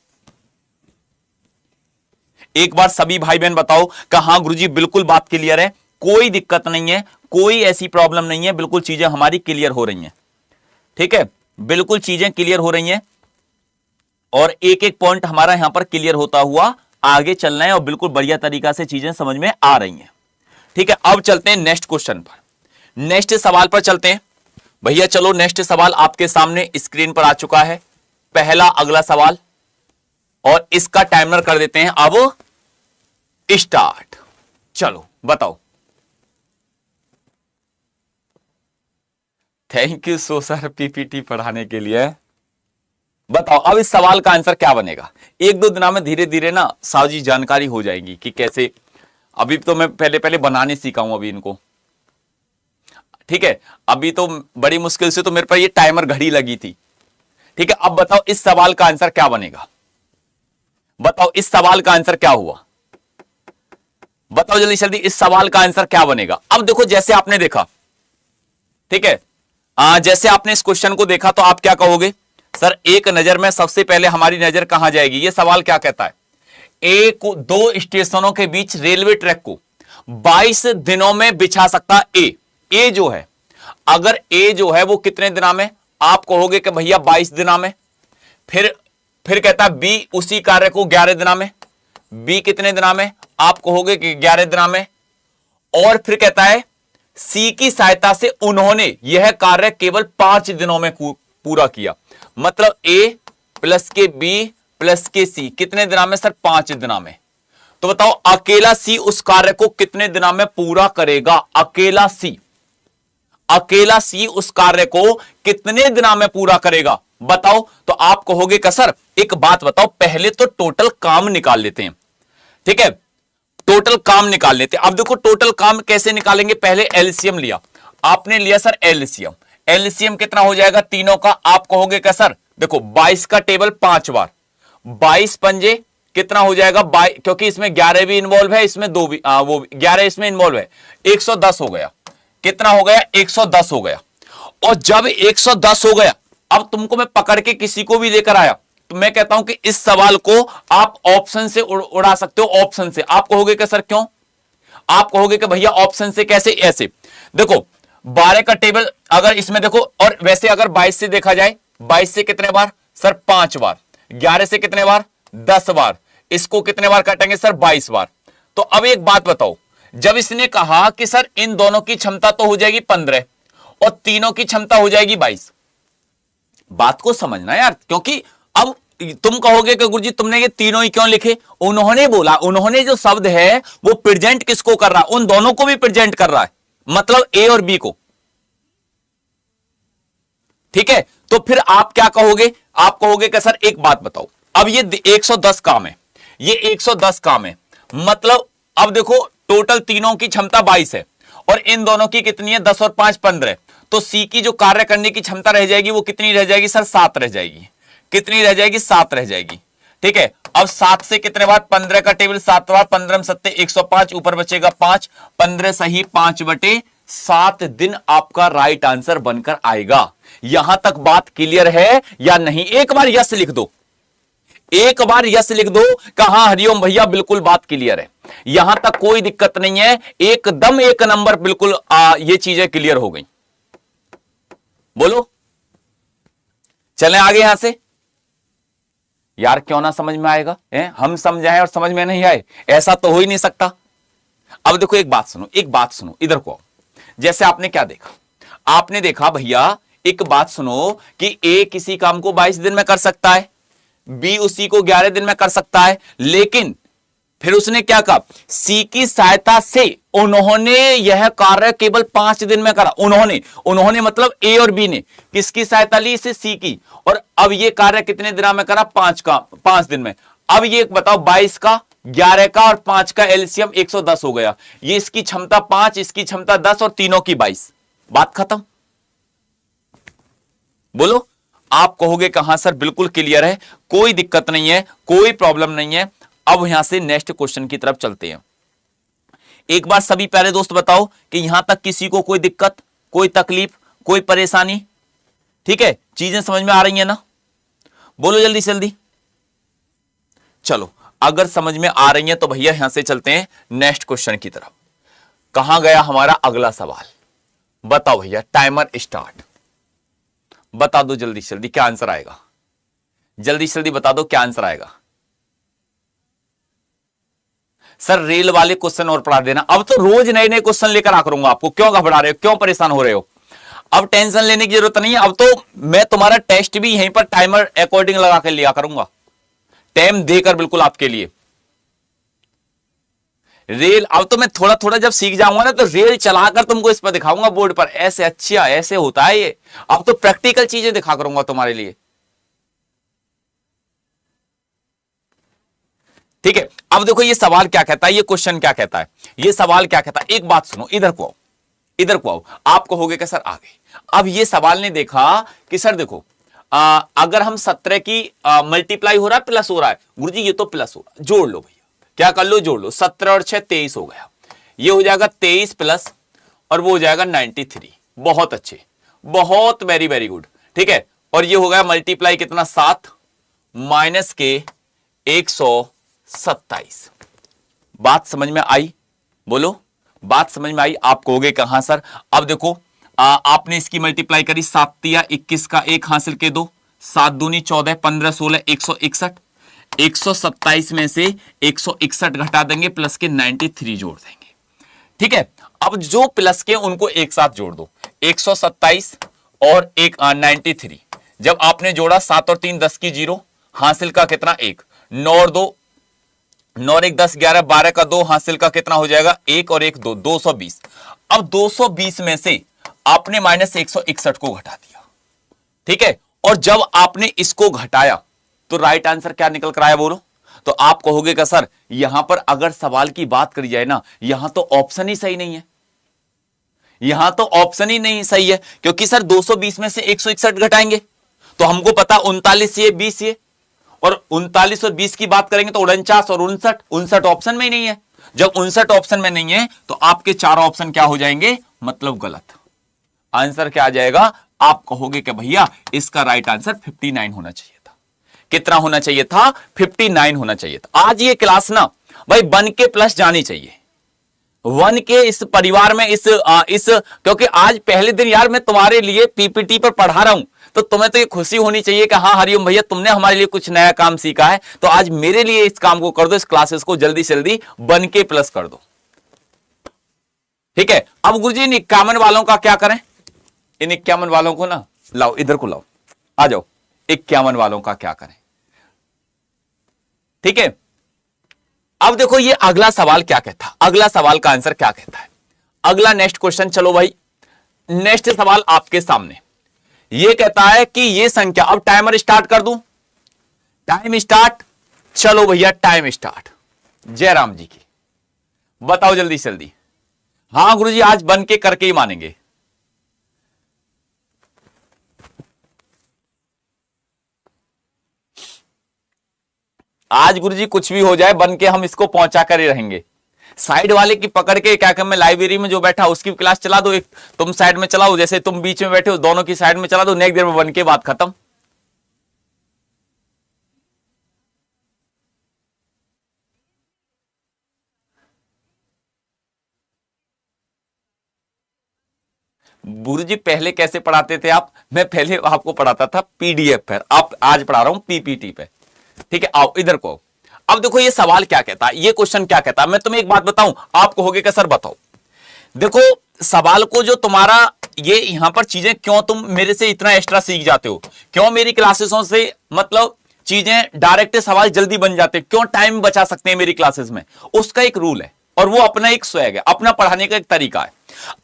Speaker 1: एक बार सभी भाई बहन बताओ कि हां गुरुजी बिल्कुल बात क्लियर है, कोई दिक्कत नहीं है, कोई ऐसी प्रॉब्लम नहीं है, बिल्कुल चीजें हमारी क्लियर हो रही हैं, ठीक है, बिल्कुल चीजें क्लियर हो रही हैं और एक एक पॉइंट हमारा यहां पर क्लियर होता हुआ आगे चलना है और बिल्कुल बढ़िया तरीका से चीजें समझ में आ रही हैं, ठीक है। अब चलते हैं नेक्स्ट क्वेश्चन पर, नेक्स्ट सवाल पर चलते हैं भैया। चलो नेक्स्ट सवाल आपके सामने स्क्रीन पर आ चुका है, पहला अगला सवाल, और इसका टाइमर कर देते हैं अब स्टार्ट। चलो बताओ। Thank you so sir PPT पढ़ाने के लिए। बताओ अब इस सवाल का आंसर क्या बनेगा? एक दो दिनों में धीरे धीरे ना साजी जानकारी हो जाएगी कि कैसे। अभी तो मैं पहले पहले बनाने सीखा हूं अभी इनको, ठीक है। अभी तो बड़ी मुश्किल से तो मेरे पर ये टाइमर घड़ी लगी थी, ठीक है। अब बताओ इस सवाल का आंसर क्या बनेगा? बताओ इस सवाल का आंसर क्या हुआ? बताओ जल्दी जल्दी, इस सवाल का आंसर क्या बनेगा? अब देखो जैसे आपने देखा, ठीक है, जैसे आपने इस क्वेश्चन को देखा तो आप क्या कहोगे? सर एक नजर में सबसे पहले हमारी नजर कहां जाएगी? ये सवाल क्या कहता है? दो स्टेशनों के बीच रेलवे ट्रैक को 22 दिनों में बिछा सकता ए जो है, अगर ए जो है वो कितने दिनों में? आप कहोगे कि भैया 22 दिनों में। फिर कहता है बी उसी कार्य को 11 दिनों में, बी कितने दिनों में? आप कहोगे कि 11 दिनों में। और फिर कहता है सी की सहायता से उन्होंने यह कार्य केवल 5 दिनों में पूरा किया। मतलब ए प्लस के बी प्लस के सी कितने दिनों में? सर 5 दिनों में। तो बताओ अकेला सी उस कार्य को कितने दिनों में पूरा करेगा? अकेला सी उस कार्य को कितने दिनों में पूरा करेगा? बताओ। तो आप कहोगे कि सर एक बात बताओ, पहले तो टोटल काम निकाल लेते हैं, ठीक है, टोटल काम निकाल लेते हैं। अब देखो टोटल काम कैसे निकालेंगे? पहले एलसीएम लिया, आपने लिया सर एलसीएम, एलसीएम कितना हो जाएगा तीनों का? आप कहोगे कि सर देखो 22 का टेबल 5 बार, 22 पंजे कितना हो जाएगा? क्योंकि इसमें 11 भी इन्वॉल्व है, इसमें 2 भी वो 11 इसमें इन्वॉल्व है, 110 हो गया। कितना हो गया? 110 हो गया। और जब 110 हो गया, अब तुमको मैं पकड़ के किसी को भी लेकर आया तो मैं कहता हूं कि इस सवाल को आप ऑप्शन से उड़ा सकते हो, ऑप्शन से। आप कहोगे कि सर क्यों? आप कहोगे कि भैया ऑप्शन से कैसे, ऐसे देखो 12 का टेबल अगर इसमें देखो, और वैसे अगर 22 से देखा जाए, 22 से कितने बार सर 5 बार, 11 से कितने बार 10 बार, इसको कितने बार काटेंगे सर 22 बार। तो अब एक बात बताओ, जब इसने कहा कि सर इन दोनों की क्षमता तो हो जाएगी 15 और तीनों की क्षमता हो जाएगी 22, बात को समझना यार, क्योंकि अब तुम कहोगे कि गुरुजी तुमने ये तीनों ही क्यों लिखे, उन्होंने बोला, उन्होंने जो शब्द है वो प्रेजेंट किसको कर रहा है, उन दोनों को भी प्रेजेंट कर रहा है, मतलब ए और बी को। ठीक है, तो फिर आप क्या कहोगे, आप कहोगे कि सर एक बात बताओ, अब ये 110 काम है, ये 110 काम है, मतलब अब देखो टोटल तीनों की क्षमता 22 है और इन दोनों की कितनी है 10 और 5 15, तो सी की जो कार्य करने की क्षमता रह जाएगी वो कितनी रह जाएगी सर 7 रह जाएगी, कितनी रह जाएगी 7 रह जाएगी। ठीक है, अब 7 से कितने बार 15 का टेबल 7 बार, 15 सत्ते 105, ऊपर बचेगा 5, 15 सही 5/7 दिन आपका राइट आंसर बनकर आएगा। यहां तक बात क्लियर है या नहीं, एक बार यस लिख दो, एक बार यस लिख दो, कहा हरिओम भैया बिल्कुल बात क्लियर है, यहां तक कोई दिक्कत नहीं है, एकदम एक नंबर, बिल्कुल ये चीजें क्लियर हो गई। बोलो चलें आगे यहां से, यार क्यों ना समझ में आएगा, हम समझाएं और समझ में नहीं आए, ऐसा तो हो ही नहीं सकता। अब देखो एक बात सुनो, एक बात सुनो, इधर को आओ। जैसे आपने क्या देखा, आपने देखा भैया एक बात सुनो कि ए किसी काम को 22 दिन में कर सकता है, बी उसी को 11 दिन में कर सकता है, लेकिन फिर उसने क्या कहा, सी की सहायता से उन्होंने यह कार्य केवल 5 दिन में करा। उन्होंने मतलब ए और बी ने किसकी सहायता ली, इसे सी की, और अब ये कार्य कितने दिनों में करा, 5 दिन में। अब ये बताओ 22 का 11 का और 5 का एलसीएम 110 हो गया, ये इसकी क्षमता 5, इसकी क्षमता 10 और तीनों की 22, बात खत्म। बोलो, आप कहोगे कहां सर बिल्कुल क्लियर है, कोई दिक्कत नहीं है, कोई प्रॉब्लम नहीं है। अब यहां से नेक्स्ट क्वेश्चन की तरफ चलते हैं। एक बार सभी प्यारे दोस्त बताओ कि यहां तक किसी को कोई दिक्कत, कोई तकलीफ, कोई परेशानी, ठीक है, चीजें समझ में आ रही हैं ना, बोलो जल्दी से जल्दी। चलो अगर समझ में आ रही है तो भैया यहां से चलते हैं नेक्स्ट क्वेश्चन की तरफ। कहां गया हमारा अगला सवाल, बताओ भैया, टाइमर स्टार्ट, बता दो जल्दी से जल्दी क्या आंसर आएगा, जल्दी से जल्दी बता दो क्या आंसर आएगा। सर रेल वाले क्वेश्चन और पढ़ा देना, अब तो रोज नए नए क्वेश्चन लेकर आ करूंगा आपको, क्यों घबरा रहे हो, क्यों परेशान हो रहे हो, अब टेंशन लेने की जरूरत नहीं है। अब तो मैं तुम्हारा टेस्ट भी यहीं पर टाइमर अकॉर्डिंग लगा कर लिया करूंगा, टाइम देकर बिल्कुल आपके लिए। रेल अब तो मैं थोड़ा थोड़ा जब सीख जाऊंगा ना तो रेल चलाकर तुमको इस पर दिखाऊंगा बोर्ड पर, ऐसे अच्छा ऐसे होता है ये, अब तो प्रैक्टिकल चीजें दिखा करूंगा तुम्हारे लिए। ठीक है, अब देखो ये सवाल क्या कहता है, ये क्वेश्चन क्या कहता है, ये सवाल क्या कहता है, एक बात सुनो, इधर को आओ, इधर को आओ। आप कहोगे कि सर आगे, अब ये सवाल ने देखा कि सर देखो अगर हम 17 की मल्टीप्लाई हो रहा है प्लस हो रहा है, गुरुजी ये तो प्लस हो रहा है, जोड़ लो भैया, क्या कर लो, जोड़ लो, 17 और 6 23 हो गया, ये हो जाएगा 23 प्लस और वो हो जाएगा 93, बहुत अच्छे, बहुत वेरी वेरी गुड। ठीक है, और ये हो गया मल्टीप्लाई कितना 7 माइनस के 127, बात समझ में आई, बोलो बात समझ में आई। आप कहोगे कहां सर, अब देखो आपने इसकी मल्टीप्लाई करी, 7 तिया 21 का 1 हासिल के 2, 7 दूनी 14, 15 16 161, 127 में से 161 घटा देंगे, प्लस के 93 जोड़ देंगे। ठीक है, अब जो प्लस के उनको एक साथ जोड़ दो, 127 और 93, जब आपने जोड़ा 7 और 3 10 की 0, हासिल का कितना 1, 9 और 2 9 और 1 10 11 12 का 2, हासिल का कितना हो जाएगा 1 और 1 2, 220। अब 220 में से आपने माइनस 161 को घटा दिया, ठीक है, और जब आपने इसको घटाया तो राइट आंसर क्या निकल कर आया, बोलो। तो आप कहोगे कि सर यहां पर अगर सवाल की बात करी जाए ना, यहां तो ऑप्शन ही सही नहीं है, यहां तो ऑप्शन ही नहीं सही है, क्योंकि सर 220 में से 161 घटाएंगे तो हमको पता 39 ये 20 ये, और 39 और 20 की बात करेंगे तो 49 और 59 ऑप्शन में ही नहीं है। जब 59 ऑप्शन में नहीं है तो आपके चारों ऑप्शन क्या हो जाएंगे, मतलब गलत। आंसर क्या आ जाएगा, आप कहोगे कि भैया इसका राइट आंसर 59 होना चाहिए था। कितना होना चाहिए था, 59 होना चाहिए था। आज ये क्लास ना भाई बन के प्लस जानी चाहिए, वन के इस परिवार में इस क्योंकि आज पहले दिन यार मैं तुम्हारे लिए पीपीटी पर पढ़ा रहा हूं, तो तुम्हें तो ये खुशी होनी चाहिए कि हाँ हरिओम भैया तुमने हमारे लिए कुछ नया काम सीखा है, तो आज मेरे लिए इस काम को कर दो, इस क्लासेस को जल्दी से जल्दी वन के प्लस कर दो। ठीक है, अब गुरुजी इन 51 वालों का क्या करें? इन 51 वालों को ना लाओ, इधर को लाओ, आ जाओ। 51 वालों का क्या करें? ठीक है, अब देखो ये अगला सवाल क्या कहता है, अगला सवाल का आंसर क्या कहता है। अगला नेक्स्ट क्वेश्चन, चलो भाई नेक्स्ट सवाल आपके सामने ये कहता है कि ये संख्या, अब टाइमर स्टार्ट कर दूं, टाइम स्टार्ट, चलो भैया टाइम स्टार्ट, जय राम जी की, बताओ जल्दी से जल्दी। हां गुरुजी आज बन के करके ही मानेंगे। आज गुरुजी कुछ भी हो जाए बन के हम इसको पहुंचा कर ही रहेंगे। साइड वाले की पकड़ के क्या मैं लाइब्रेरी में जो बैठा उसकी क्लास चला दो, एक तुम साइड में चलाओ, जैसे तुम बीच में बैठे हो दोनों की साइड में चला दो, नेक्स्ट देर में बन के बात खत्म। गुरुजी पहले कैसे पढ़ाते थे आप? मैं पहले आपको पढ़ाता था पीडीएफ पर, आप आज पढ़ा रहा हूं पीपीटी पे। ठीक है, आओ इधर को। अब देखो ये सवाल क्या कहता है, ये क्वेश्चन क्या कहता है, मैं तुम्हें एक बात बताऊं, आप कहोगे कि सर बताओ। देखो सवाल को जो तुम्हारा ये यहां पर चीजें क्यों तुम मेरे से इतना एक्स्ट्रा सीख जाते हो, क्यों मेरी क्लासेसों से मतलब चीजें डायरेक्ट सवाल जल्दी बन जाते, क्यों टाइम बचा सकते हैं मेरी क्लासेस में, उसका एक रूल है और वो अपना एक स्वैग है, अपना पढ़ाने का एक तरीका है।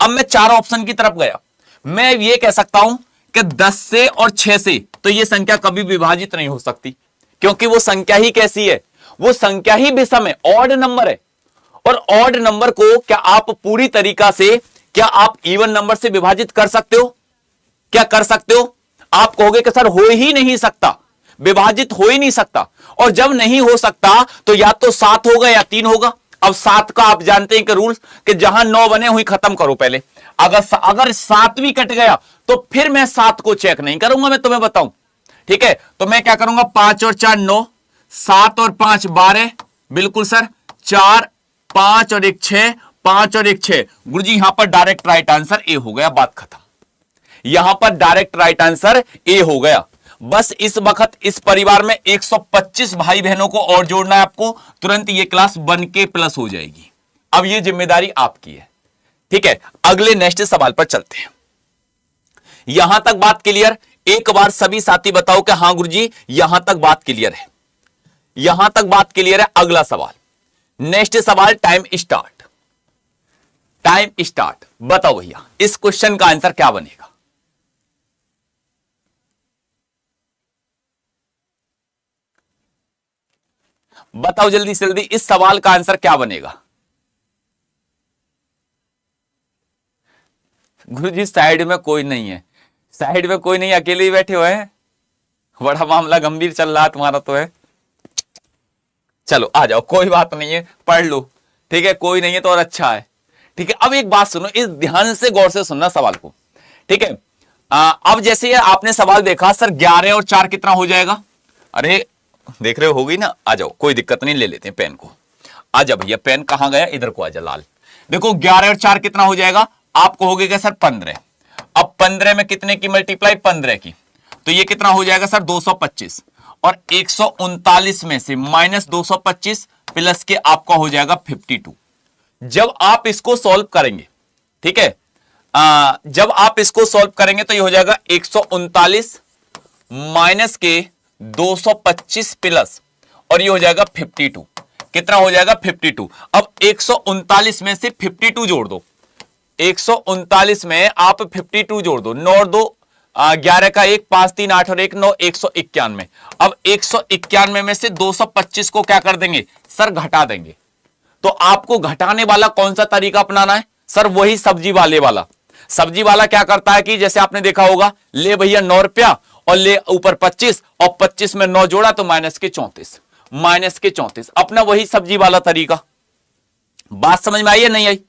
Speaker 1: अब मैं 4 ऑप्शन की तरफ गया, मैं ये कह सकता हूं कि 10 से और 6 से तो ये संख्या कभी विभाजित नहीं हो सकती, क्योंकि वो संख्या ही कैसी है, वो संख्या ही विषम है, ऑड नंबर है। और ऑड नंबर को क्या आप पूरी तरीका से क्या आप इवन नंबर से विभाजित कर सकते हो? क्या कर सकते हो? आप कहोगे कि सर हो ही नहीं सकता, विभाजित हो ही नहीं सकता। और जब नहीं हो सकता तो या तो 7 होगा या 3 होगा। अब 7 का आप जानते हैं कि रूल कि जहां 9 बने हुई खत्म करो पहले। अगर 7 भी कट गया तो फिर मैं 7 को चेक नहीं करूंगा, मैं तुम्हें बताऊं। ठीक है, तो मैं क्या करूंगा, 5 और 4 9, 7 और 5 12, बिल्कुल सर, 4 5 और 1 6, 5 और 1 6। गुरुजी यहां पर डायरेक्ट राइट आंसर ए हो गया, बात खत्म। यहां पर डायरेक्ट राइट आंसर ए हो गया। बस इस वक्त इस परिवार में 125 भाई बहनों को और जोड़ना है आपको, तुरंत ये क्लास बन के प्लस हो जाएगी। अब ये जिम्मेदारी आपकी है। ठीक है, अगले नेक्स्ट सवाल पर चलते हैं। यहां तक बात क्लियर? एक बार सभी साथी बताओ कि हां गुरुजी यहां तक बात क्लियर है, यहां तक बात क्लियर है। अगला सवाल, नेक्स्ट सवाल, टाइम स्टार्ट, टाइम स्टार्ट। बताओ भैया इस क्वेश्चन का आंसर क्या बनेगा? बताओ जल्दी से जल्दी, इस सवाल का आंसर क्या बनेगा? गुरुजी साइड में कोई नहीं है, साइड में कोई नहीं, अकेले ही बैठे हुए हैं। बड़ा मामला गंभीर चल रहा है तुम्हारा तो है। चलो आ जाओ, कोई बात नहीं है, पढ़ लो। ठीक है, कोई नहीं है तो और अच्छा है। ठीक है, अब एक बात सुनो, इस ध्यान से गौर से सुनना सवाल को। ठीक है, अब जैसे आपने सवाल देखा सर 11 और 4 कितना हो जाएगा, अरे देख रहे हो गई ना, आ जाओ कोई दिक्कत नहीं, ले लेते हैं पेन को। आ जा भैया, पेन कहां गया, इधर को आ जा लाल। देखो 11 और 4 कितना हो जाएगा, आप कहोगे क्या सर 15। अब 15 में कितने की मल्टीप्लाई, 15 की, तो ये कितना हो जाएगा सर 225। और 139 में से माइनस 225 प्लस के आपका हो जाएगा 52। जब आप इसको सॉल्व करेंगे, ठीक है, जब आप इसको सॉल्व करेंगे तो ये हो जाएगा 139 माइनस के 225 प्लस, और ये हो जाएगा 52। कितना हो जाएगा 52। अब 139 में से 52 जोड़ दो, 139 में आप 52 जोड़ दो, 9 और 2 11 का 1, 5 3 8 और 1 9, 191। अब 191 में से 225 को क्या कर देंगे सर, घटा देंगे। तो आपको घटाने वाला कौन सा तरीका अपनाना है सर, वही सब्जी वाले वाला। सब्जी वाला क्या करता है कि जैसे आपने देखा होगा, ले भैया 9 रुपया और ले ऊपर 25, और 25 में 9 जोड़ा तो माइनस के 34, माइनस के 34। अपना वही सब्जी वाला तरीका। बात समझ में आई या नहीं आई?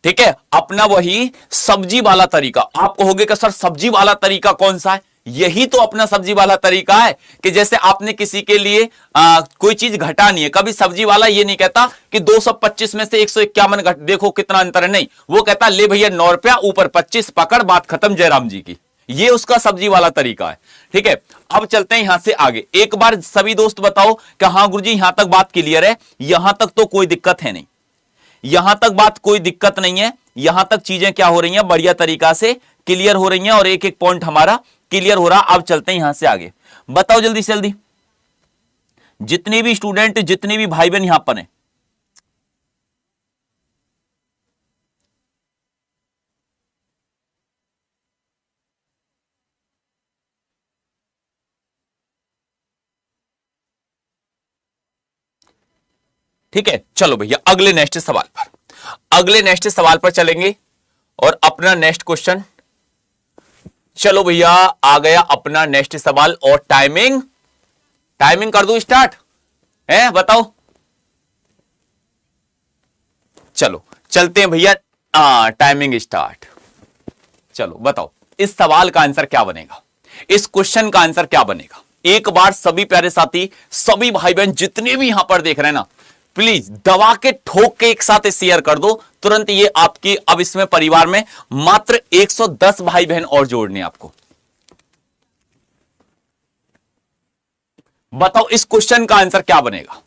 Speaker 1: ठीक है, अपना वही सब्जी वाला तरीका। आप कहोगे कि सर सब्जी वाला तरीका कौन सा है, यही तो अपना सब्जी वाला तरीका है कि जैसे आपने किसी के लिए कोई चीज घटानी है, कभी सब्जी वाला ये नहीं कहता कि 225 में से 151 घट, देखो कितना अंतर है, नहीं, वो कहता ले भैया 9 रुपया ऊपर 25 पकड़, बात खत्म जयराम जी की। ये उसका सब्जी वाला तरीका है। ठीक है, अब चलते हैं यहां से आगे। एक बार सभी दोस्त बताओ कि हाँ गुरुजी यहां तक बात क्लियर है, यहां तक तो कोई दिक्कत है नहीं, यहां तक बात कोई दिक्कत नहीं है, यहां तक चीजें क्या हो रही हैं, बढ़िया तरीका से क्लियर हो रही हैं और एक एक पॉइंट हमारा क्लियर हो रहा। अब चलते हैं यहां से आगे। बताओ जल्दी से जल्दी, जितने भी स्टूडेंट, जितने भी भाई बहन यहां पर हैं, ठीक है, चलो भैया अगले नेक्स्ट सवाल पर, अगले नेक्स्ट सवाल पर चलेंगे और अपना नेक्स्ट क्वेश्चन। चलो भैया आ गया अपना नेक्स्ट सवाल और टाइमिंग, टाइमिंग कर दूं स्टार्ट है, बताओ। चलो चलते हैं भैया, टाइमिंग स्टार्ट। चलो बताओ इस सवाल का आंसर क्या बनेगा, इस क्वेश्चन का आंसर क्या बनेगा। एक बार सभी प्यारे साथी, सभी भाई बहन जितने भी यहां पर देख रहे हैं ना, प्लीज दबा के ठोक के एक साथ शेयर कर दो तुरंत। ये आपकी अब इसमें परिवार में मात्र 110 भाई बहन और जोड़ने आपको। बताओ इस क्वेश्चन का आंसर क्या बनेगा,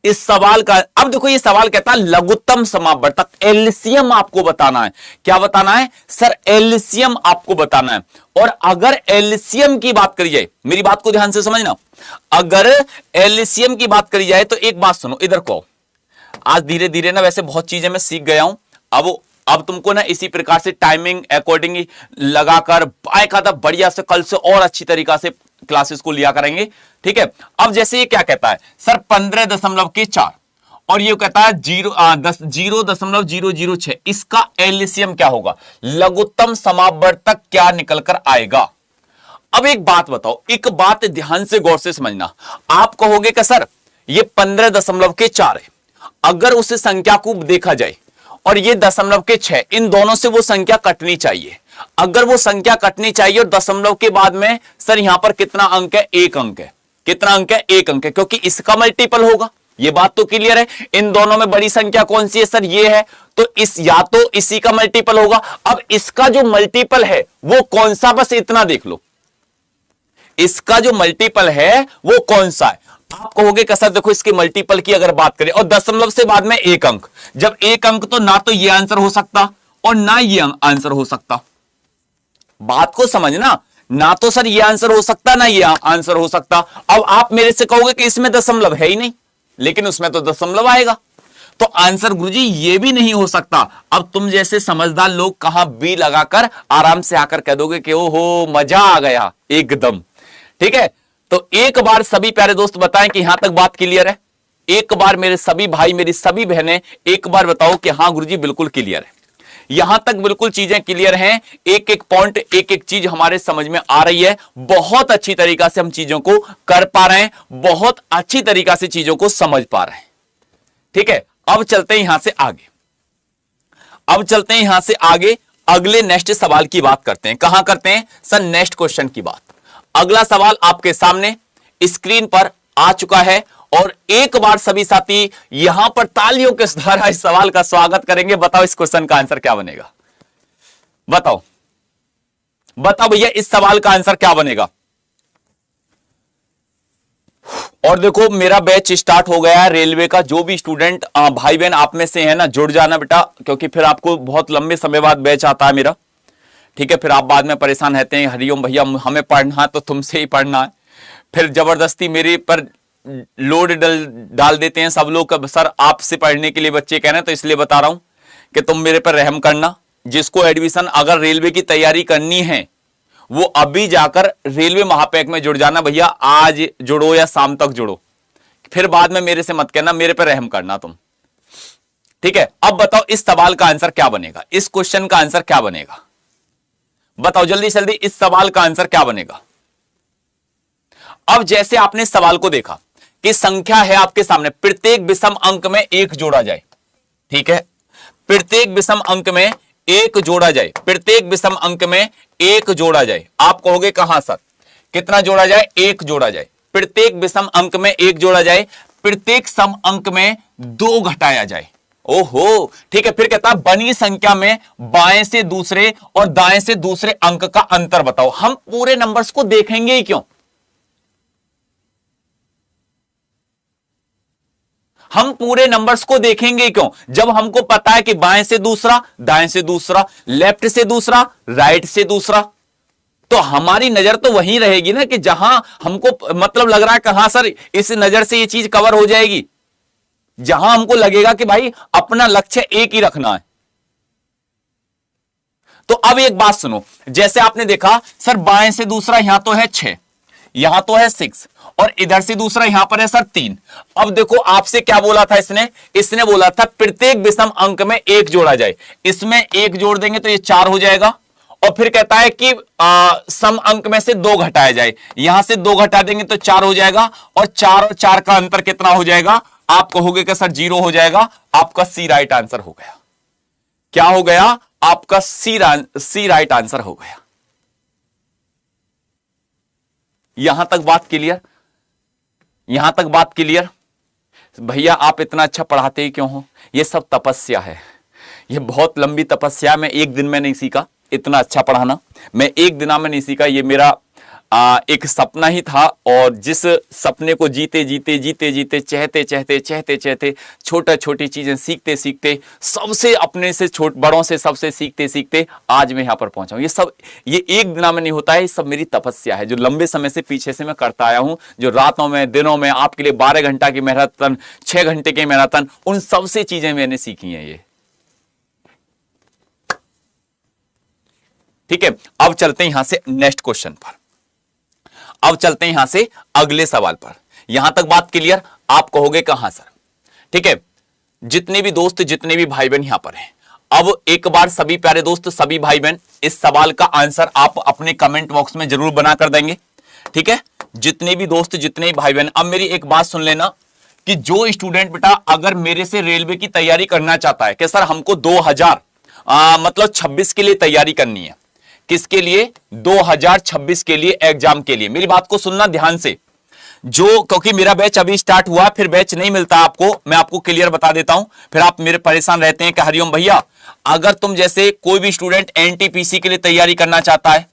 Speaker 1: इस सवाल का। अब देखो ये सवाल कहता है लघुत्तम समावर्तक, एलसीएम आपको बताना है। क्या बताना है सर, एलसीएम आपको बताना है। और अगर एलसीएम की बात करी जाए, मेरी बात को ध्यान से समझना, अगर एलसीएम की बात करी जाए तो एक बात सुनो, इधर को। आज धीरे धीरे ना वैसे बहुत चीजें मैं सीख गया हूं, अब तुमको ना इसी प्रकार से टाइमिंग अकॉर्डिंग लगाकर बाकायदा बढ़िया से कल से और अच्छी तरीका से क्लासेस को लिया करेंगे। ठीक है, अब जैसे ये क्या कहता है सर 15.4 और ये कहता है 0.006, इसका एलसीएम क्या होगा, लघुत्तम समावर्तक क्या निकलकर आएगा। अब एक बात बताओ, एक बात ध्यान से गौर से समझना। आप कहोगे कि सर ये 15.4 है, अगर उस संख्या को देखा जाए और ये 0.6, इन दोनों से वो संख्या कटनी चाहिए। अगर वो संख्या कटनी चाहिए और दशमलव के बाद में सर यहां पर कितना अंक है, 1 अंक है। कितना अंक है, 1 अंक है, क्योंकि इसका मल्टीपल होगा। ये बात तो क्लियर है। इन दोनों में बड़ी संख्या कौन सी है सर, ये है, तो इस या तो इसी का मल्टीपल होगा। अब इसका जो मल्टीपल है वो कौन सा, बस इतना देख लो, इसका जो मल्टीपल है वो कौन सा है। आप कहोगे कि सर देखो इसके मल्टीपल की अगर बात करें और दशमलव से बाद में 1 अंक, जब 1 अंक तो ना तो ये आंसर हो सकता और ना ये आंसर हो सकता। बात को समझना, ना तो सर ये आंसर हो सकता ना ये आंसर हो सकता। अब आप मेरे से कहोगे कि इसमें दशमलव है ही नहीं, लेकिन उसमें तो दशमलव आएगा, तो आंसर गुरुजी ये भी नहीं हो सकता। अब तुम जैसे समझदार लोग कहां बी लगाकर आराम से आकर कह दोगे कि ओहो मजा आ गया एकदम। ठीक है, तो एक बार सभी प्यारे दोस्त बताएं कि यहां तक बात क्लियर है। एक बार मेरे सभी भाई, मेरी सभी बहनें एक बार बताओ कि हां गुरुजी बिल्कुल क्लियर है, यहां तक बिल्कुल चीजें क्लियर हैं। एक एक पॉइंट, एक एक चीज हमारे समझ में आ रही है। बहुत अच्छी तरीका से हम चीजों को कर पा रहे हैं, बहुत अच्छी तरीका से चीजों को समझ पा रहे हैं। ठीक है, अब चलते हैं यहां से आगे, अब चलते हैं यहां से आगे, अगले नेक्स्ट सवाल की बात करते हैं। कहां करते हैं सर, नेक्स्ट क्वेश्चन की बात। अगला सवाल आपके सामने स्क्रीन पर आ चुका है और एक बार सभी साथी यहां पर तालियों के द्वारा इस सवाल का स्वागत करेंगे। बताओ इस क्वेश्चन का आंसर क्या बनेगा, बताओ बताओ भैया इस सवाल का आंसर क्या बनेगा। और देखो मेरा बैच स्टार्ट हो गया है रेलवे का। जो भी स्टूडेंट भाई बहन आप में से है ना, जुड़ जाना बेटा, क्योंकि फिर आपको बहुत लंबे समय बाद बैच आता है मेरा। ठीक है, फिर आप बाद में परेशान रहते हैं, हरिओम भैया हमें पढ़ना है तो तुमसे ही पढ़ना है, फिर जबरदस्ती मेरे पर लोड डाल देते हैं सब लोग। सर आपसे पढ़ने के लिए बच्चे कह रहे हैं, तो इसलिए बता रहा हूं कि तुम मेरे पर रहम करना। जिसको एडमिशन अगर रेलवे की तैयारी करनी है वो अभी जाकर रेलवे महापैक में जुड़ जाना भैया, आज जुड़ो या शाम तक जुड़ो, फिर बाद में मेरे से मत कहना, मेरे पर रहम करना तुम। ठीक है, अब बताओ इस सवाल का आंसर क्या बनेगा, इस क्वेश्चन का आंसर क्या बनेगा, बताओ जल्दी जल्दी इस सवाल का आंसर क्या बनेगा। अब जैसे आपने सवाल को देखा कि संख्या है आपके सामने, प्रत्येक विषम अंक में 1 जोड़ा जाए। ठीक है, प्रत्येक विषम अंक में 1 जोड़ा जाए, प्रत्येक विषम अंक में एक जोड़ा जाए। आप कहोगे कहां सर, कितना जोड़ा जाए? एक जोड़ा जाए। प्रत्येक विषम अंक में एक जोड़ा जाए, प्रत्येक सम अंक में दो घटाया जाए। ओहो, ठीक है। फिर कहता है बनी संख्या में बाएं से दूसरे और दाएं से दूसरे अंक का अंतर बताओ। हम पूरे नंबर्स को देखेंगे ही क्यों? हम पूरे नंबर्स को देखेंगे क्यों जब हमको पता है कि बाएं से दूसरा, दाएं से दूसरा, लेफ्ट से दूसरा, राइट से दूसरा। तो हमारी नजर तो वहीं रहेगी ना कि जहां हमको मतलब लग रहा है कि हां सर इस नजर से ये चीज कवर हो जाएगी, जहां हमको लगेगा कि भाई अपना लक्ष्य एक ही रखना है। तो अब एक बात सुनो, जैसे आपने देखा सर बाएं से दूसरा यहां तो है 6, यहां तो है 6 और इधर से दूसरा यहां पर है सर 3। अब देखो आपसे क्या बोला था इसने बोला था प्रत्येक विषम अंक में एक जोड़ा जाए। इसमें एक जोड़ देंगे तो ये 4 हो जाएगा और फिर कहता है कि सम अंक में से 2 घटाया जाए। यहां से 2 घटा देंगे तो 4 हो जाएगा और 4 और 4 का अंतर कितना हो जाएगा? आप कहोगे कि सर 0 हो जाएगा। आपका सी राइट आंसर हो गया। क्या हो गया? आपका सी राइट आंसर हो गया। यहां तक बात क्लियर? यहां तक बात क्लियर? भैया आप इतना अच्छा पढ़ाते ही क्यों हो? यह सब तपस्या है, यह बहुत लंबी तपस्या। मैं एक दिन में नहीं सीखा इतना अच्छा पढ़ाना, मैं एक दिन में नहीं सीखा। ये मेरा एक सपना ही था और जिस सपने को जीते जीते जीते जीते चहते चहते चहते चहते छोटा छोटी चीजें सीखते सीखते सबसे अपने से बड़ों से सबसे सीखते सीखते आज मैं यहां पर पहुंचा हूं। ये एक दिन में नहीं होता है, ये सब मेरी तपस्या है जो लंबे समय से पीछे से मैं करता आया हूं, जो रातों में दिनों में आपके लिए 12 घंटा की मैराथन, 6 घंटे की मैराथन, उन सबसे चीजें मैंने सीखी हैं। ये ठीक है। अब चलते हैं यहां से नेक्स्ट क्वेश्चन पर, अब चलते हैं यहां से अगले सवाल पर। यहां तक बात क्लियर? आप कहोगे कहां सर? ठीक है। जितने भी दोस्त, जितने भी भाई बहन यहां पर हैं, अब एक बार सभी प्यारे दोस्त, सभी भाई बहन इस सवाल का आंसर आप अपने कमेंट बॉक्स में जरूर बना कर देंगे। ठीक है। जितने भी दोस्त, जितने भी भाई बहन, अब मेरी एक बात सुन लेना कि जो स्टूडेंट बेटा अगर मेरे से रेलवे की तैयारी करना चाहता है कि सर हमको 2026 के लिए तैयारी करनी है, किसके लिए? 2026 के लिए, एग्जाम के लिए। मेरी बात को सुनना ध्यान से, क्योंकि मेरा बैच अभी स्टार्ट हुआ, फिर बैच नहीं मिलता आपको, मैं आपको क्लियर बता देता हूं। फिर आप मेरे परेशान रहते हैं कि हरिओम भैया अगर तुम जैसे कोई भी स्टूडेंट एनटीपीसी के लिए तैयारी करना चाहता है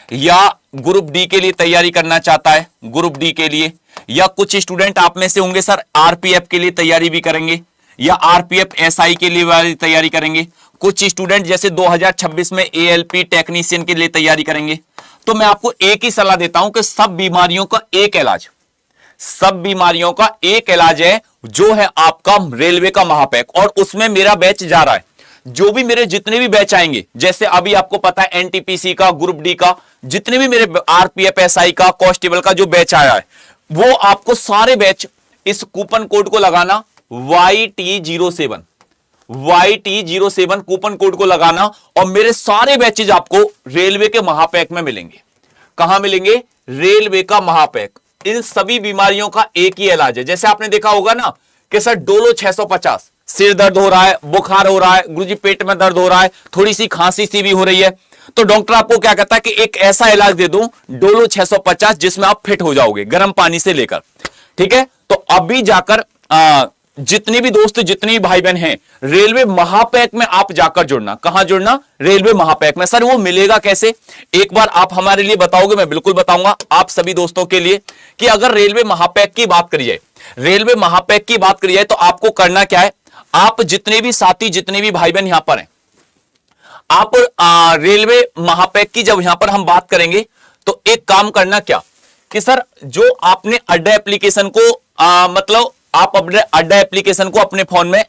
Speaker 1: या ग्रुप डी के लिए तैयारी करना चाहता है, ग्रुप डी के लिए, या कुछ स्टूडेंट आप में से होंगे सर आरपीएफ के लिए तैयारी भी करेंगे या आरपीएफ एसआई के लिए वाली तैयारी करेंगे, कुछ स्टूडेंट जैसे 2026 में एएलपी टेक्नीशियन के लिए तैयारी करेंगे। तो मैं आपको एक ही सलाह देता हूं कि सब बीमारियों का एक इलाज, सब बीमारियों का एक इलाज है जो है आपका रेलवे का महापैक, और उसमें मेरा बैच जा रहा है। जो भी मेरे जितने भी बैच आएंगे, जैसे अभी आपको पता है एनटीपीसी का, ग्रुप डी का, जितने भी मेरे आरपीएफ एसआई का, कांस्टेबल का जो बैच आया है, वो आपको सारे बैच इस कूपन कोड को लगाना YT07, YT07 कूपन कोड को लगाना और मेरे सारे बैचेज आपको रेलवे के महापैक में मिलेंगे। कहां मिलेंगे? रेलवे का महापैक। इन सभी बीमारियों का एक ही इलाज है। जैसे आपने देखा होगा ना कि सर डोलो 650, सिर दर्द हो रहा है, बुखार हो रहा है, गुरुजी पेट में दर्द हो रहा है, थोड़ी सी खांसी सी भी हो रही है, तो डॉक्टर आपको क्या कहता है कि एक ऐसा इलाज दे दूं डोलो 650 जिसमें आप फिट हो जाओगे गर्म पानी से लेकर। ठीक है। तो अभी जाकर जितने भी दोस्त, जितने भी भाई बहन हैं, रेलवे महापैक में आप जाकर जुड़ना। कहां जुड़ना? रेलवे महापैक में। सर वो मिलेगा कैसे? एक बार आप हमारे लिए बताओगे? मैं बिल्कुल बताऊंगा आप सभी दोस्तों के लिए कि अगर रेलवे महापैक की बात करी जाए, रेलवे महापैक की बात करी जाए तो आपको करना क्या है? आप जितने भी साथी, जितने भी भाई बहन यहां पर हैं, आप रेलवे महापैक की जब यहां पर हम बात करेंगे तो एक काम करना क्या कि सर जो आपने अड्डा एप्लीकेशन को मतलब आप अपने अड्डा एप्लीकेशन को अपने फोन में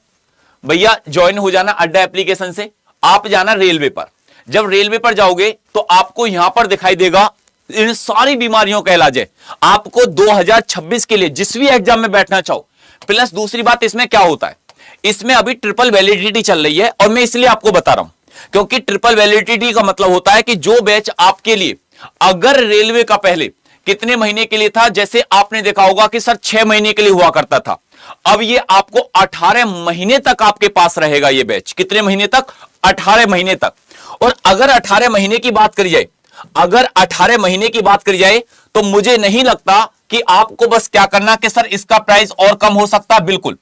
Speaker 1: भैया ज्वाइन हो जाना। अड्डा एप्लीकेशन से आप जाना रेलवे पर। जब रेलवे पर जाओगे तो आपको यहां पर दिखाई देगा इन सारी बीमारियों का इलाज है। आपको 2026 के लिए जिस भी एग्जाम में बैठना चाहो, प्लस दूसरी बात इसमें क्या होता है, इसमें अभी ट्रिपल वैलिडिटी चल रही है और मैं इसलिए आपको बता रहा हूं क्योंकि ट्रिपल वैलिडिटी का मतलब होता है कि जो बैच आपके लिए अगर रेलवे का पहले कितने महीने के लिए था, जैसे आपने देखा होगा कि सर 6 महीने के लिए हुआ करता था, अब ये आपको 18 महीने तक आपके पास रहेगा ये बैच। कितने महीने तक? 18 महीने तक। और अगर 18 महीने की बात करी जाए अगर 18 महीने की बात करी जाए तो मुझे नहीं लगता कि आपको बस क्या करना कि सर इसका प्राइस और कम हो सकता है। बिल्कुल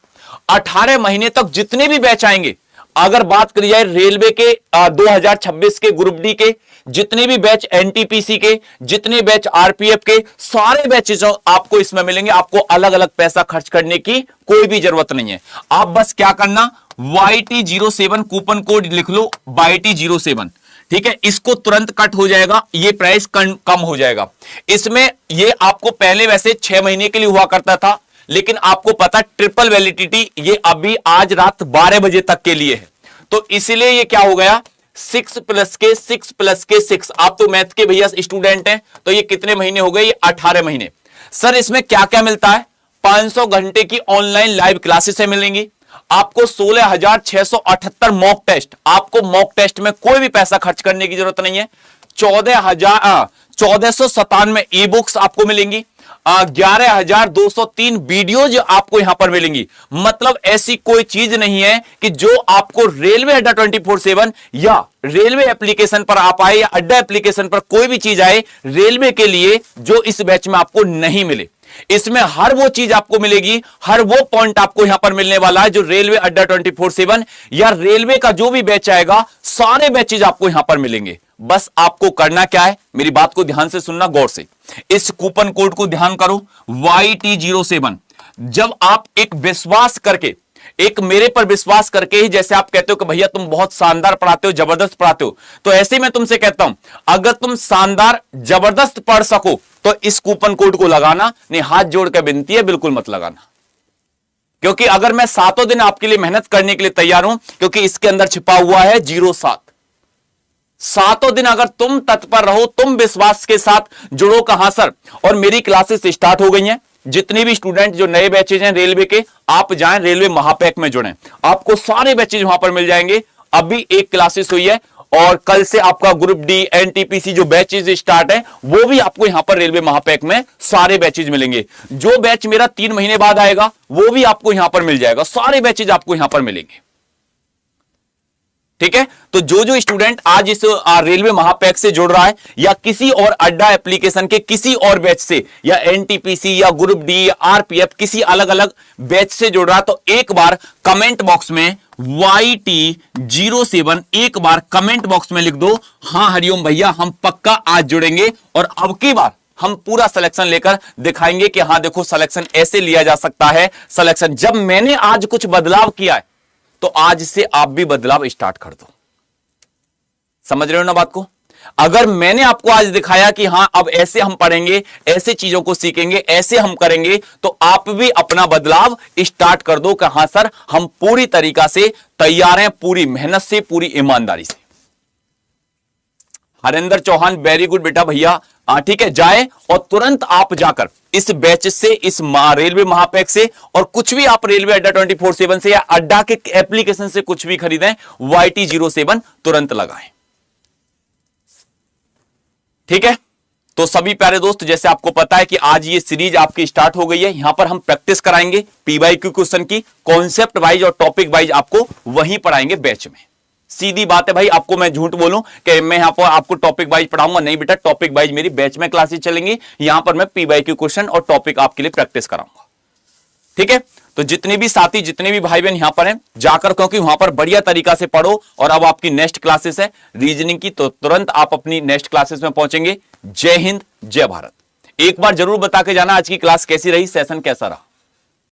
Speaker 1: 18 महीने तक जितने भी बैच आएंगे, अगर बात करी जाए रेलवे के 2026 के ग्रुप डी के, जितने भी बैच एनटीपीसी के, जितने बैच आरपीएफ के, सारे बैचेस आपको इसमें मिलेंगे। आपको अलग अलग पैसा खर्च करने की कोई भी जरूरत नहीं है। आप बस क्या करना, YT07 कूपन कोड लिख लो, YT07, ठीक है, इसको तुरंत कट हो जाएगा, ये प्राइस कम हो जाएगा। इसमें ये आपको पहले वैसे 6 महीने के लिए हुआ करता था, लेकिन आपको पता ट्रिपल वैलिडिटी ये अभी आज रात 12 बजे तक के लिए है, तो इसलिए ये क्या हो गया 6 + के 6 + के 6। आप तो मैथ के भैया स्टूडेंट हैं, तो ये कितने महीने हो गए, ये 18 महीने। सर इसमें क्या क्या मिलता है, 500 घंटे की ऑनलाइन लाइव क्लासेस मिलेंगी, आपको 16,678 मॉक टेस्ट, आपको मॉक टेस्ट में कोई भी पैसा खर्च करने की जरूरत नहीं है। 1497 ई बुक्स आपको मिलेंगी, 11,203 वीडियोज आपको यहां पर मिलेंगी। मतलब ऐसी कोई चीज नहीं है कि जो आपको रेलवे अड्डा 24/7 या रेलवे एप्लीकेशन पर आप आए या अड्डा एप्लीकेशन पर कोई भी चीज आए रेलवे के लिए जो इस बैच में आपको नहीं मिले। इसमें हर वो चीज आपको मिलेगी, हर वो पॉइंट आपको यहां पर मिलने वाला है जो रेलवे अड्डा 24/7 या रेलवे का जो भी बैच आएगा, सारे बैचेज आपको यहां पर मिलेंगे। बस आपको करना क्या है, मेरी बात को ध्यान से सुनना, गौर से इस कूपन कोड को ध्यान करो, YT07। जब आप एक विश्वास करके, एक मेरे पर विश्वास करके ही, जैसे आप कहते हो कि भैया तुम बहुत शानदार पढ़ाते हो, जबरदस्त पढ़ाते हो, तो ऐसे मैं तुमसे कहता हूं अगर तुम शानदार जबरदस्त पढ़ सको तो इस कूपन कोड को लगाना, नहीं हाथ जोड़ के विनती है बिल्कुल मत लगाना। क्योंकि अगर मैं 7 दिन आपके लिए मेहनत करने के लिए तैयार हूं, क्योंकि इसके अंदर छिपा हुआ है 07। 7 दिन अगर तुम तत्पर रहो, तुम विश्वास के साथ जुड़ो कहां सर, और मेरी क्लासेस स्टार्ट हो गई हैं। जितने भी स्टूडेंट जो नए बैचेज हैं रेलवे के, आप जाएं रेलवे महापैक में जुड़ें, आपको सारे बैचेज वहां पर मिल जाएंगे। अभी एक क्लासेस हुई है और कल से आपका ग्रुप डी एनटीपीसी जो बैचेज स्टार्ट है वो भी आपको यहां पर रेलवे महापैक में सारे बैचेज मिलेंगे। जो बैच मेरा 3 महीने बाद आएगा वो भी आपको यहां पर मिल जाएगा, सारे बैचेज आपको यहां पर मिलेंगे। ठीक है, तो जो जो स्टूडेंट आज इस रेलवे महापैक से जुड़ रहा है या किसी और अड्डा एप्लीकेशन के किसी और बैच से या एनटीपीसी या ग्रुप डी या आरपीएफ किसी अलग अलग बैच से जुड़ रहा है, तो एक बार कमेंट बॉक्स में YT07 एक बार कमेंट बॉक्स में लिख दो, हां हरिओम भैया हम पक्का आज जुड़ेंगे और अब की बार हम पूरा सिलेक्शन लेकर दिखाएंगे कि हां देखो सिलेक्शन ऐसे लिया जा सकता है। सिलेक्शन जब मैंने आज कुछ बदलाव किया है तो आज से आप भी बदलाव स्टार्ट कर दो। समझ रहे हो ना बात को? अगर मैंने आपको आज दिखाया कि हां अब ऐसे हम पढ़ेंगे, ऐसे चीजों को सीखेंगे, ऐसे हम करेंगे, तो आप भी अपना बदलाव स्टार्ट कर दो कि हां सर हम पूरी तरीका से तैयार हैं, पूरी मेहनत से, पूरी ईमानदारी से। हरेंद्र चौहान वेरी गुड बेटा भैया, ठीक है, जाए और तुरंत आप जाकर इस बैच से, इस रेलवे महापैक से, और कुछ भी आप रेलवे अड्डा 24/7 से या अड्डा के एप्लीकेशन से कुछ भी खरीदें, YT07 तुरंत लगाएं। ठीक है, तो सभी प्यारे दोस्त, जैसे आपको पता है कि आज ये सीरीज आपकी स्टार्ट हो गई है। यहां पर हम प्रैक्टिस कराएंगे PYQ क्वेश्चन की, कॉन्सेप्ट वाइज और टॉपिक वाइज आपको वहीं पढ़ाएंगे बैच में। सीधी बात है भाई, आपको मैं झूठ बोलूं कि मैं यहां पर आपको टॉपिक वाइज पढ़ाऊंगा? नहीं बेटा, टॉपिक वाइज मेरी बैच में क्लासेस चलेंगी, यहां पर मैं PYQ क्वेश्चन और टॉपिक आपके लिए प्रैक्टिस कराऊंगा। ठीक है, तो जितने भी साथी, जितने भी भाई बहन यहां पर हैं, जाकर, क्योंकि वहां पर बढ़िया तरीका से पढ़ो। और अब आपकी नेक्स्ट क्लासेस है रीजनिंग की, तो तुरंत आप अपनी नेक्स्ट क्लासेस में पहुंचेंगे। जय हिंद, जय भारत। एक बार जरूर बता के जाना आज की क्लास कैसी रही, सेशन कैसा रहा।